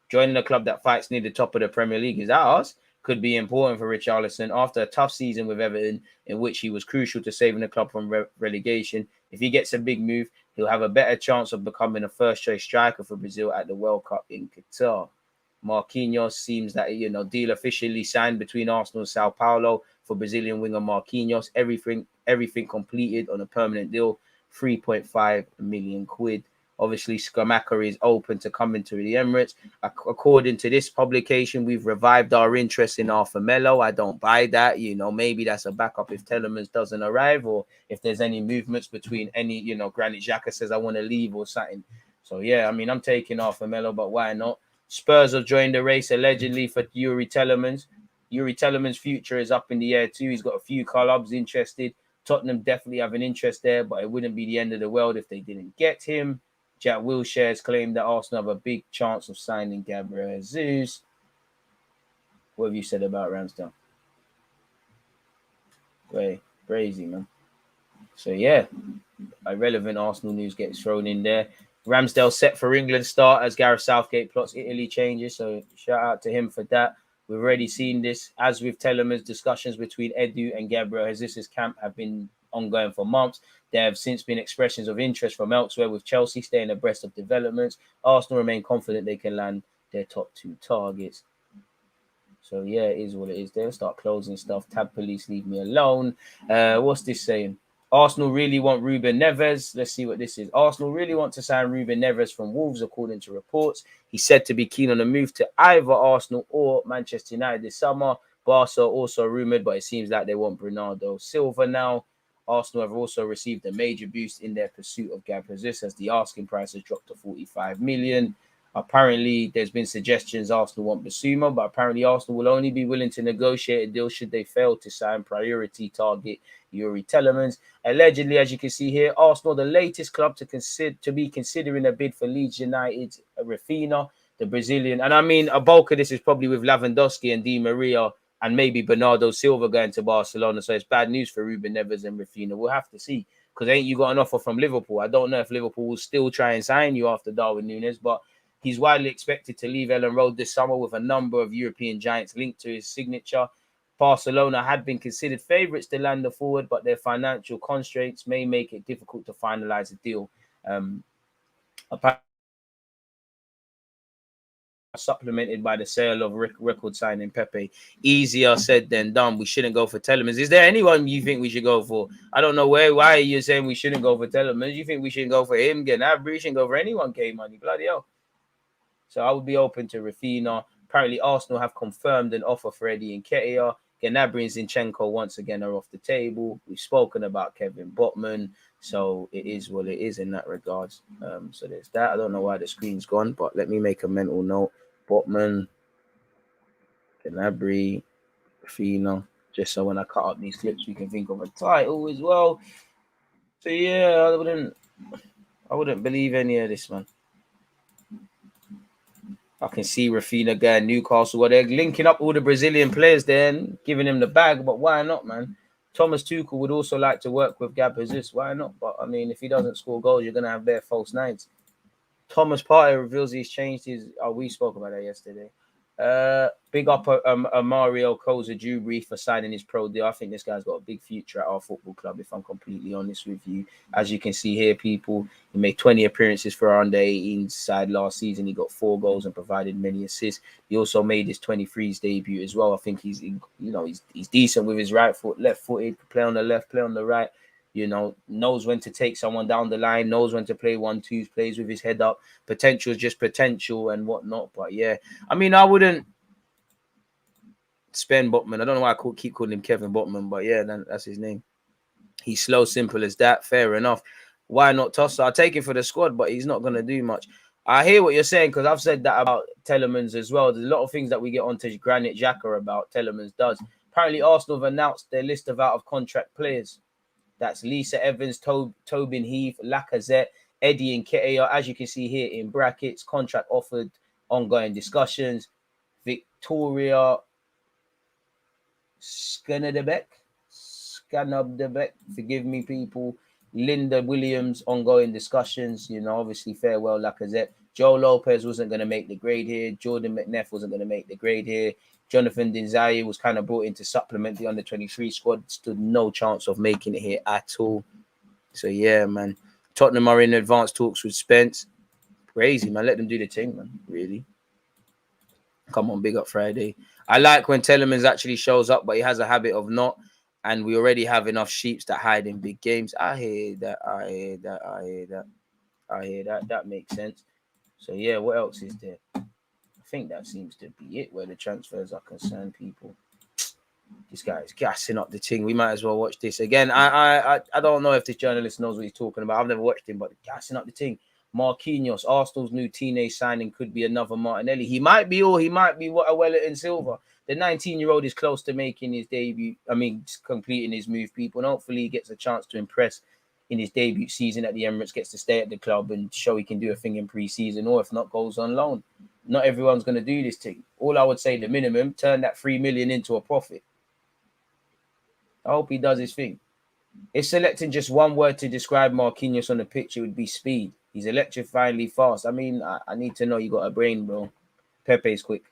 Joining a club that fights near the top of the Premier League is ours. Could be important for Richarlison after a tough season with Everton, in which he was crucial to saving the club from relegation. If he gets a big move, he'll have a better chance of becoming a first-choice striker for Brazil at the World Cup in Qatar. Marquinhos seems that, deal officially signed between Arsenal and Sao Paulo for Brazilian winger Marquinhos. Everything completed on a permanent deal, 3.5 million quid. Obviously, Skamaka is open to coming to the Emirates. According to this publication, we've revived our interest in Arthur Melo. I don't buy that. Maybe that's a backup if Tielemans doesn't arrive, or if there's any movements between any, Granit Xhaka says I want to leave or something. So, yeah, I'm taking Arthur Melo, but why not? Spurs have joined the race allegedly for Youri Tielemans. Youri Tielemans' future is up in the air too. He's got a few clubs interested. Tottenham definitely have an interest there, but it wouldn't be the end of the world if they didn't get him. Jack Wilshere has claimed that Arsenal have a big chance of signing Gabriel Jesus. What have you said about Ramsdale? Great, crazy, man. So, yeah, irrelevant Arsenal news gets thrown in there. Ramsdale set for England start as Gareth Southgate plots Italy changes. So, shout out to him for that. We've already seen this. As with Tielemans, discussions between Edu and Gabriel Jesus' camp have been ongoing for months. There have since been expressions of interest from elsewhere, with Chelsea staying abreast of developments. Arsenal remain confident they can land their top two targets. So, yeah, it is what it is. They'll start closing stuff. Tab police, leave me alone. What's this saying? Arsenal really want Ruben Neves. Let's see what this is. Arsenal really want to sign Ruben Neves from Wolves, according to reports. He's said to be keen on a move to either Arsenal or Manchester United this summer. Barca also rumoured, but it seems like they want Bernardo Silva now. Arsenal have also received a major boost in their pursuit of Gabriel Jesus, as the asking price has dropped to 45 million. Apparently, there's been suggestions Arsenal want Basuma, but apparently Arsenal will only be willing to negotiate a deal should they fail to sign priority target Youri Tielemans. Allegedly, as you can see here, Arsenal, the latest club to be considering a bid for Leeds United's Rafinha, the Brazilian. And a bulk of this is probably with Lewandowski and Di Maria and maybe Bernardo Silva going to Barcelona. So it's bad news for Ruben Neves and Rafinha. We'll have to see, because ain't you got an offer from Liverpool? I don't know if Liverpool will still try and sign you after Darwin Núñez, but he's widely expected to leave Ellen Road this summer, with a number of European giants linked to his signature. Barcelona had been considered favourites to land the forward, but their financial constraints may make it difficult to finalise a deal. Apparently, supplemented by the sale of record signing Pepe. Easier said than done. We shouldn't go for Tielemans. Is there anyone you think we should go for? I don't know why are you saying we shouldn't go for Tielemans? You think we shouldn't go for him? Gnabry shouldn't go for anyone, K-Money. Bloody hell. So I would be open to Rafinha. Apparently, Arsenal have confirmed an offer for Eddie Nketiah. Gnabry and Zinchenko once again are off the table. We've spoken about Kevin Botman. So it is what it is in that regards. So there's that. I don't know why the screen's gone, but let me make a mental note. Botman, Gnabry, Rafinha. just so when I cut up these clips, we can think of a title as well. So yeah, I wouldn't believe any of this, man. I can see Rafinha going Newcastle, where they're linking up all the Brazilian players then, giving him the bag, but why not, man? Thomas Tuchel would also like to work with Gabriel Jesus. Why not? But I mean, if he doesn't score goals, you're gonna have bare false nines. Thomas Partey reveals he's changed his. Oh, we spoke about that yesterday. Big up Mario Gnabry for signing his pro deal. I think this guy's got a big future at our football club, if I'm completely honest with you. As you can see here, people, he made 20 appearances for our under 18 side last season. He got 4 goals and provided many assists. He also made his 23s debut as well. I think he's decent with his right foot, left footed, play on the left, play on the right. Knows when to take someone down the line, knows when to play 1-2s, plays with his head up. Potential is just potential and whatnot. But yeah, I mean, I wouldn't spend Botman. I don't know why I keep calling him Kevin Botman, but yeah, that's his name. He's slow, simple as that. Fair enough. Why not toss? I'll take him for the squad, but he's not going to do much. I hear what you're saying because I've said that about Tielemans as well. There's a lot of things that we get onto Granit Xhaka about. Tielemans does. Apparently, Arsenal have announced their list of out-of-contract players. That's Lisa Evans, Tobin Heath, Lacazette, Eddie Nketiah. As you can see here in brackets, contract offered, ongoing discussions. Victoria Skanabdebek, forgive me, people. Linda Williams, ongoing discussions. Obviously, farewell Lacazette. Joe Lopez wasn't going to make the grade here. Jordan McNeff wasn't going to make the grade here. Jonathan Dinzai was kind of brought in to supplement the under-23 squad. Stood no chance of making it here at all. So, yeah, man. Tottenham are in advanced talks with Spence. Crazy, man. Let them do the thing, man. Really. Come on, big up Friday. I like when Tielemans actually shows up, but he has a habit of not. And we already have enough sheeps that hide in big games. I hear that. That makes sense. So, yeah, what else is there? I think that seems to be it where the transfers are concerned, people. This guy is gassing up the thing. We might as well watch this again. I don't know if this journalist knows what he's talking about. I've never watched him, but gassing up the thing. Marquinhos, Arsenal's new teenage signing, could be another Martinelli. He might be, or he might be what a Wellington Silva. The 19-year-old is close to making his debut. Completing his move, people. And hopefully he gets a chance to impress in his debut season at the Emirates, gets to stay at the club and show he can do a thing in pre-season, or if not, goes on loan. Not everyone's going to do this thing. All I would say, the minimum, turn that 3 million into a profit. I hope he does his thing. If selecting just one word to describe Marquinhos on the pitch, it would be speed. He's electrifyingly fast. I mean, I need to know you got a brain, bro. Pepe's quick.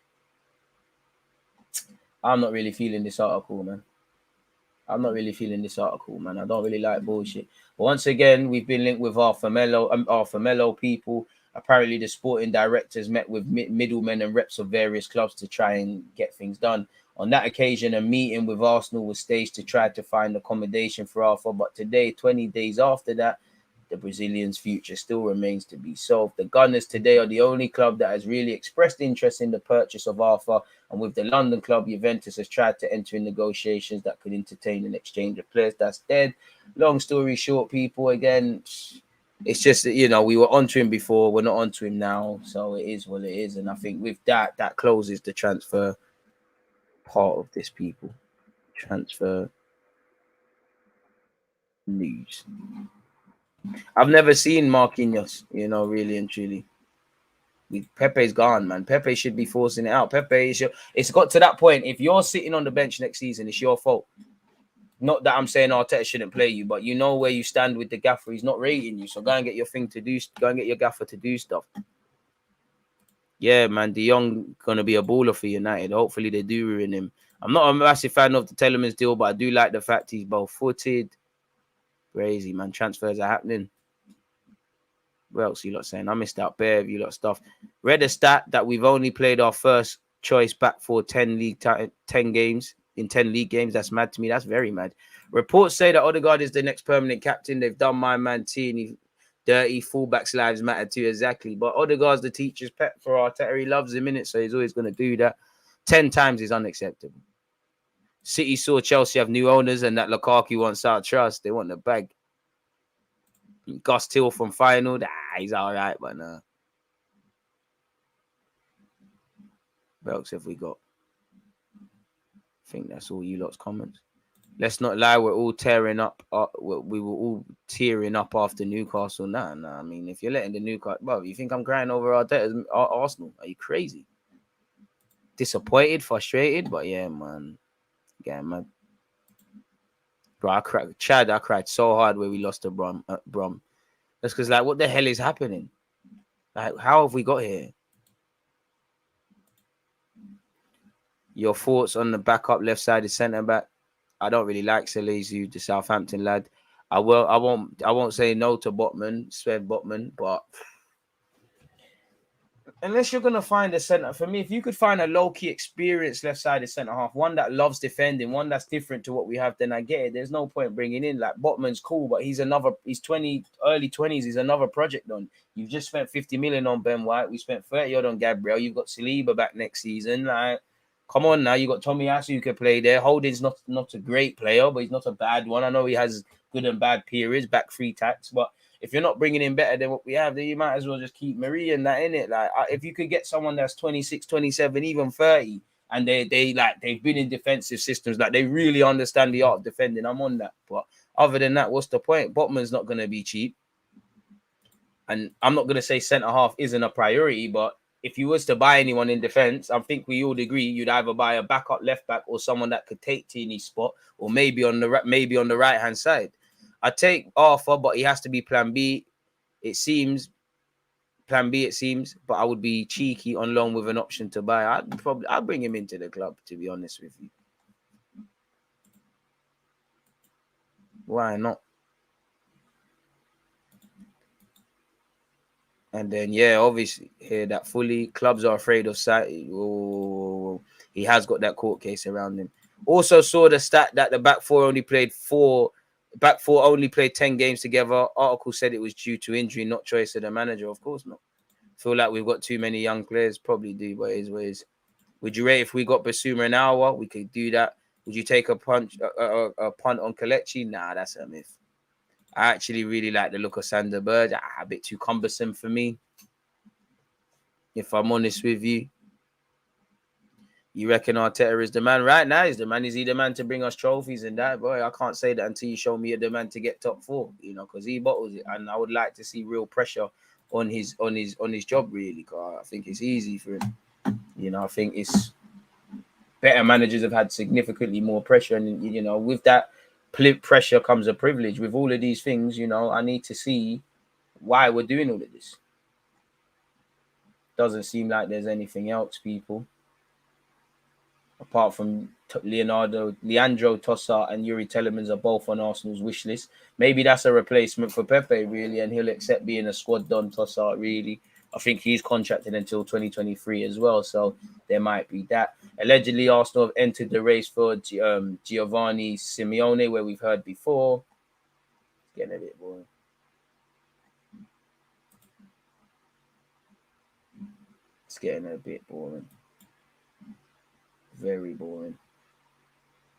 I'm not really feeling this article, man. I don't really like bullshit. But once again, we've been linked with our Famelo people. Apparently, the sporting directors met with middlemen and reps of various clubs to try and get things done. On that occasion, a meeting with Arsenal was staged to try to find accommodation for Arthur. But today, 20 days after that, the Brazilian's future still remains to be solved. The Gunners today are the only club that has really expressed interest in the purchase of Arthur. And with the London club, Juventus has tried to enter in negotiations that could entertain an exchange of players. That's dead. Long story short, people, again, it's just that, we were onto him before. We're not onto him now. So it is what it is. And I think with that closes the transfer part of this, people. Transfer news. I've never seen Marquinhos, really and truly. Pepe's gone, man. Pepe should be forcing it out. It's got to that point. If you're sitting on the bench next season, it's your fault. Not that I'm saying Arteta shouldn't play you, but you know where you stand with the gaffer. He's not rating you, so go and get your thing to do. Go and get your gaffer to do stuff. Yeah, man. De Jong gonna be a baller for United. Hopefully they do ruin him. I'm not a massive fan of the Tielemans deal, but I do like the fact he's both-footed. Crazy, man. Transfers are happening. What else you lot saying? I missed out bare of you lot stuff. Read a stat that we've only played our first choice back for 10 games in 10 league games. That's mad to me. That's very mad. Reports say that Odegaard is the next permanent captain. They've done my man Tierney dirty. Fullbacks' lives matter too, exactly. But Odegaard's the teacher's pet for Arteta. He loves him in it, so he's always going to do that. 10 times is unacceptable. City saw Chelsea have new owners and that Lukaku wants our trust. They want the bag. Gus Till from final. He's all right, but no. What else have we got? I think that's all you lot's comments. Let's not lie, we're all tearing up. We were all tearing up after Newcastle. Nah. I mean, if you're letting the Newcastle, bro, you think I'm crying over Arsenal? Are you crazy? Disappointed, frustrated, but yeah, man. Bro, I cried so hard when we lost to Brom. That's because, like, what the hell is happening? Like, how have we got here? Your thoughts on the backup left-sided centre-back? I don't really like Selezu, the Southampton lad. I won't say no to Sven Botman, but unless you're gonna find a centre, for me, if you could find a low-key experienced left-sided centre-half, one that loves defending, one that's different to what we have, then I get it. There's no point bringing in, like, Botman's cool, but he's 20, early 20s, he's another project on. You've just spent 50 million on Ben White, we spent 30 odd on Gabriel, you've got Saliba back next season, like, come on now, you got Tomiyasu who can play there. Holding's not a great player, but he's not a bad one. I know he has good and bad periods, back free tacks, but if you're not bringing in better than what we have, then you might as well just keep Marie and that in it. Like, if you could get someone that's 26, 27, even 30, and they've been in defensive systems, like they really understand the art of defending, I'm on that. But other than that, what's the point? Botman's not going to be cheap, and I'm not going to say centre half isn't a priority, but if you was to buy anyone in defence, I think we all agree you'd either buy a backup left back or someone that could take Tini's spot, or maybe on the right hand side. I take Arthur, but he has to be Plan B. It seems, but I would be cheeky on loan with an option to buy. I'd bring him into the club, to be honest with you. Why not? And then, yeah, obviously, here that fully clubs are afraid of sight. Oh, he has got that court case around him. Also saw the stat that the back four only played 10 games together. Article said it was due to injury, not choice of the manager. Of course not. Feel like we've got too many young players. Probably do, but it is what it is. Would you rate if we got Basuma an hour? We could do that. Would you take a punt on Kelechi? Nah, that's a myth. I actually really like the look of Sander Berge. A bit too cumbersome for me, if I'm honest with you. You reckon Arteta is the man? Right now, he's the man. Is he the man to bring us trophies and that? Boy, I can't say that until you show me the man to get top 4, because he bottles it. And I would like to see real pressure on his job, really, because I think it's easy for him. I think it's better managers have had significantly more pressure. And, with that pressure comes a privilege. With all of these things, I need to see why we're doing all of this. Doesn't seem like there's anything else, people. Apart from Leandro Trossard and Yuri Tielemans are both on Arsenal's wish list. Maybe that's a replacement for Pepe, really, and he'll accept being a squad don. Trossard, really. I think he's contracted until 2023 as well, so there might be that. Allegedly, Arsenal have entered the race for Giovanni Simeone, where we've heard before. Getting a bit boring. It's getting a bit boring. Very boring.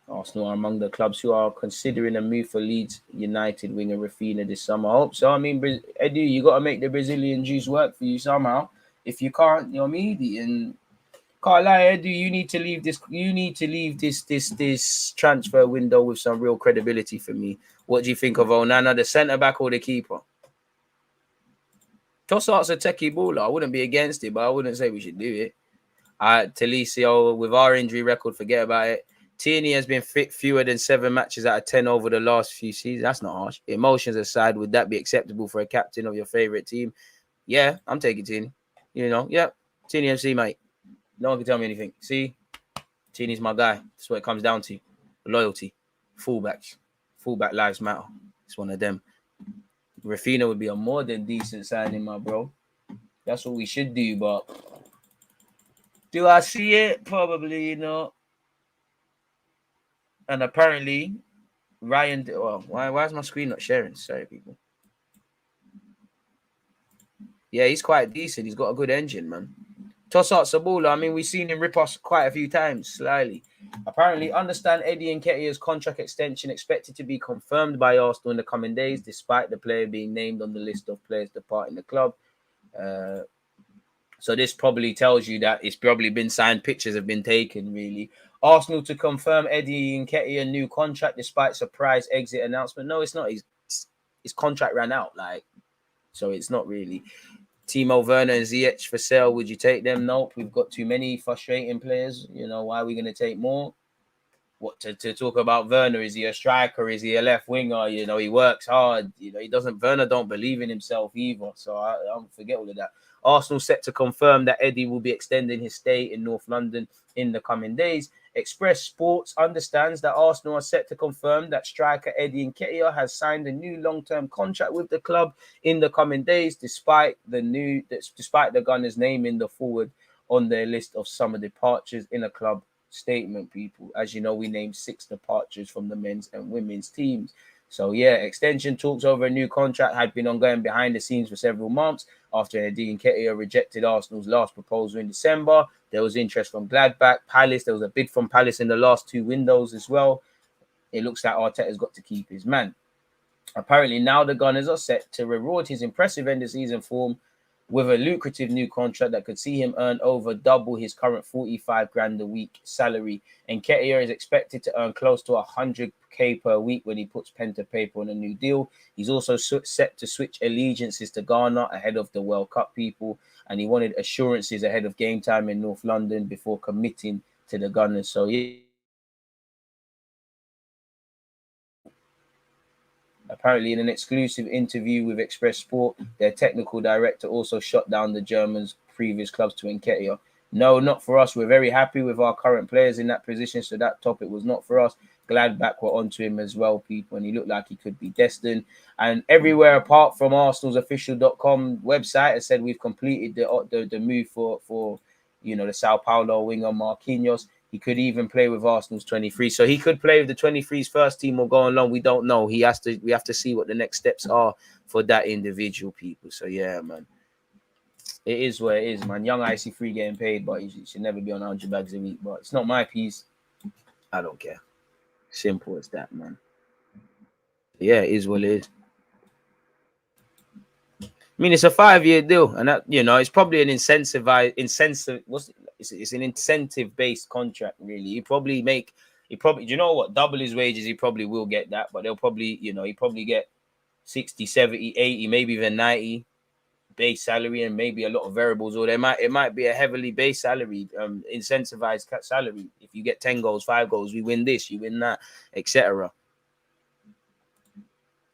Arsenal are among the clubs who are considering a move for Leeds United winger Rafinha this summer. I hope so. I mean, Edu, you got to make the Brazilian juice work for you somehow. If you can't, and can't lie, Edu, you need to leave this. You need to leave this transfer window with some real credibility for me. What do you think of Onana, the centre back or the keeper? Trossard's a techie baller. I wouldn't be against it, but I wouldn't say we should do it. Talisio, with our injury record, forget about it. Tierney has been fit fewer than 7 matches out of 10 over the last few seasons. That's not harsh. Emotions aside, would that be acceptable for a captain of your favourite team? Yeah, I'm taking Tierney. Yeah, Tierney MC, mate. No one can tell me anything. See, Tierney's my guy. That's what it comes down to. Loyalty. Fullbacks. Fullback lives matter. It's one of them. Rafinha would be a more than decent signing, my bro. That's what we should do, but do I see it? Probably not. And apparently, Ryan... Well, why is my screen not sharing? Sorry, people. Yeah, he's quite decent. He's got a good engine, man. Trossard Sabula, I mean, we've seen him rip us quite a few times, slyly. Apparently, understand Eddie Nketiah's contract extension expected to be confirmed by Arsenal in the coming days, despite the player being named on the list of players departing the club. So this probably tells you that it's probably been signed. Pictures have been taken, really. Arsenal to confirm Eddie Nketiah new contract despite surprise exit announcement. No, it's not. His contract ran out. So it's not really. Timo Werner and Ziyech for sale. Would you take them? Nope. We've got too many frustrating players. Why are we going to take more? What to talk about Werner? Is he a striker? Is he a left winger? He works hard. He doesn't. Werner don't believe in himself either. So I don't forget all of that. Arsenal set to confirm that Eddie will be extending his stay in North London in the coming days. Express Sports understands that Arsenal are set to confirm that striker Eddie Nketiah has signed a new long-term contract with the club in the coming days, despite the Gunners naming the forward on their list of summer departures in a club statement. People, as you know, we named 6 departures from the men's and women's teams. So extension talks over a new contract had been ongoing behind the scenes for several months. After Eddie Nketiah rejected Arsenal's last proposal in December, there was interest from Gladbach, Palace. There was a bid from Palace in the last 2 windows as well. It looks like Arteta's got to keep his man. Apparently now the Gunners are set to reward his impressive end of season form with a lucrative new contract that could see him earn over double his current 45 grand a week salary. And Nketiah is expected to earn close to 100k per week when he puts pen to paper on a new deal. He's also set to switch allegiances to Ghana ahead of the World Cup, people, and he wanted assurances ahead of game time in North London before committing to the Gunners. So apparently, in an exclusive interview with Express Sport, their technical director also shot down the Germans' previous clubs to Nketiah. No, not for us. We're very happy with our current players in that position, so that topic was not for us. Gladbach were onto him as well, people, and he looked like he could be destined. And everywhere apart from Arsenal's official.com website has said we've completed the move for the Sao Paulo winger Marquinhos. He could even play with Arsenal's 23. So he could play with the 23's first team or go on loan. We don't know. We have to see what the next steps are for that individual, people. So man. It is what it is, man. Young IC3 getting paid, but he should never be on 100 bags a week. But it's not my piece. I don't care. Simple as that, man. It is what it is. I mean, it's a 5-year deal, and that it's probably an it's an incentive-based contract, really. Do you know what? Double his wages, he probably will get that, but they'll probably, he probably get 60, 70, 80, maybe even 90 base salary and maybe a lot of variables, or it might be a heavily base salary, incentivized salary. If you get 10 goals, 5 goals, we win this, you win that, etc.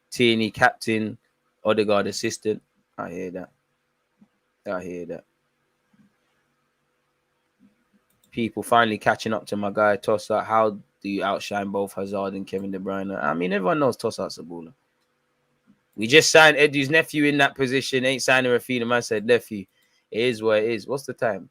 Tierney captain, Odegaard assistant. I hear that. People finally catching up to my guy Tossat. How do you outshine both Hazard and Kevin De Bruyne? I mean, everyone knows Tossat's a baller. We just signed Eddie's nephew in that position. Ain't signing Rafinha. Man said nephew. It is what it is. What's the time?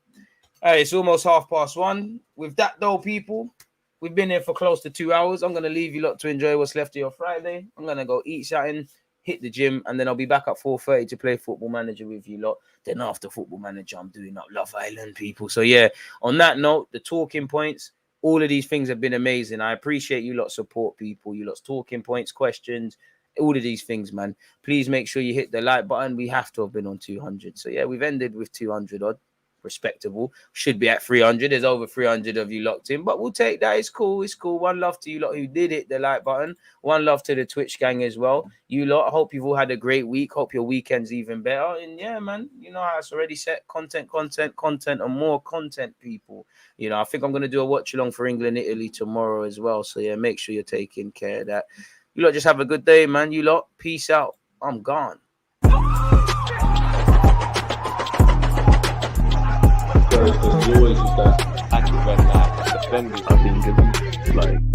All right, it's almost 1:30. With that, though, people, we've been here for close to 2 hours. I'm going to leave you lot to enjoy what's left of your Friday. I'm going to go eat something, hit the gym, and then I'll be back at 4:30 to play Football Manager with you lot. Then after Football Manager, I'm doing up Love Island, people. So, on that note, the talking points, all of these things have been amazing. I appreciate you lot support, people. You lot's talking points, questions, all of these things, man. Please make sure you hit the like button. We have to have been on 200. So, we've ended with 200 odd. Respectable. Should be at 300. There's over 300 of you locked in, but we'll take that. It's cool. One love to you lot who did hit the like button. One love to the Twitch gang as well. You lot, I hope you've all had a great week. Hope your weekend's even better. And man, you know how it's already set. Content, and more content, people. I think I'm going to do a watch along for England, Italy tomorrow as well. So make sure you're taking care of that. You lot just have a good day, man. You lot, peace out. I'm gone. There's always just that active red flag defending. I think it's like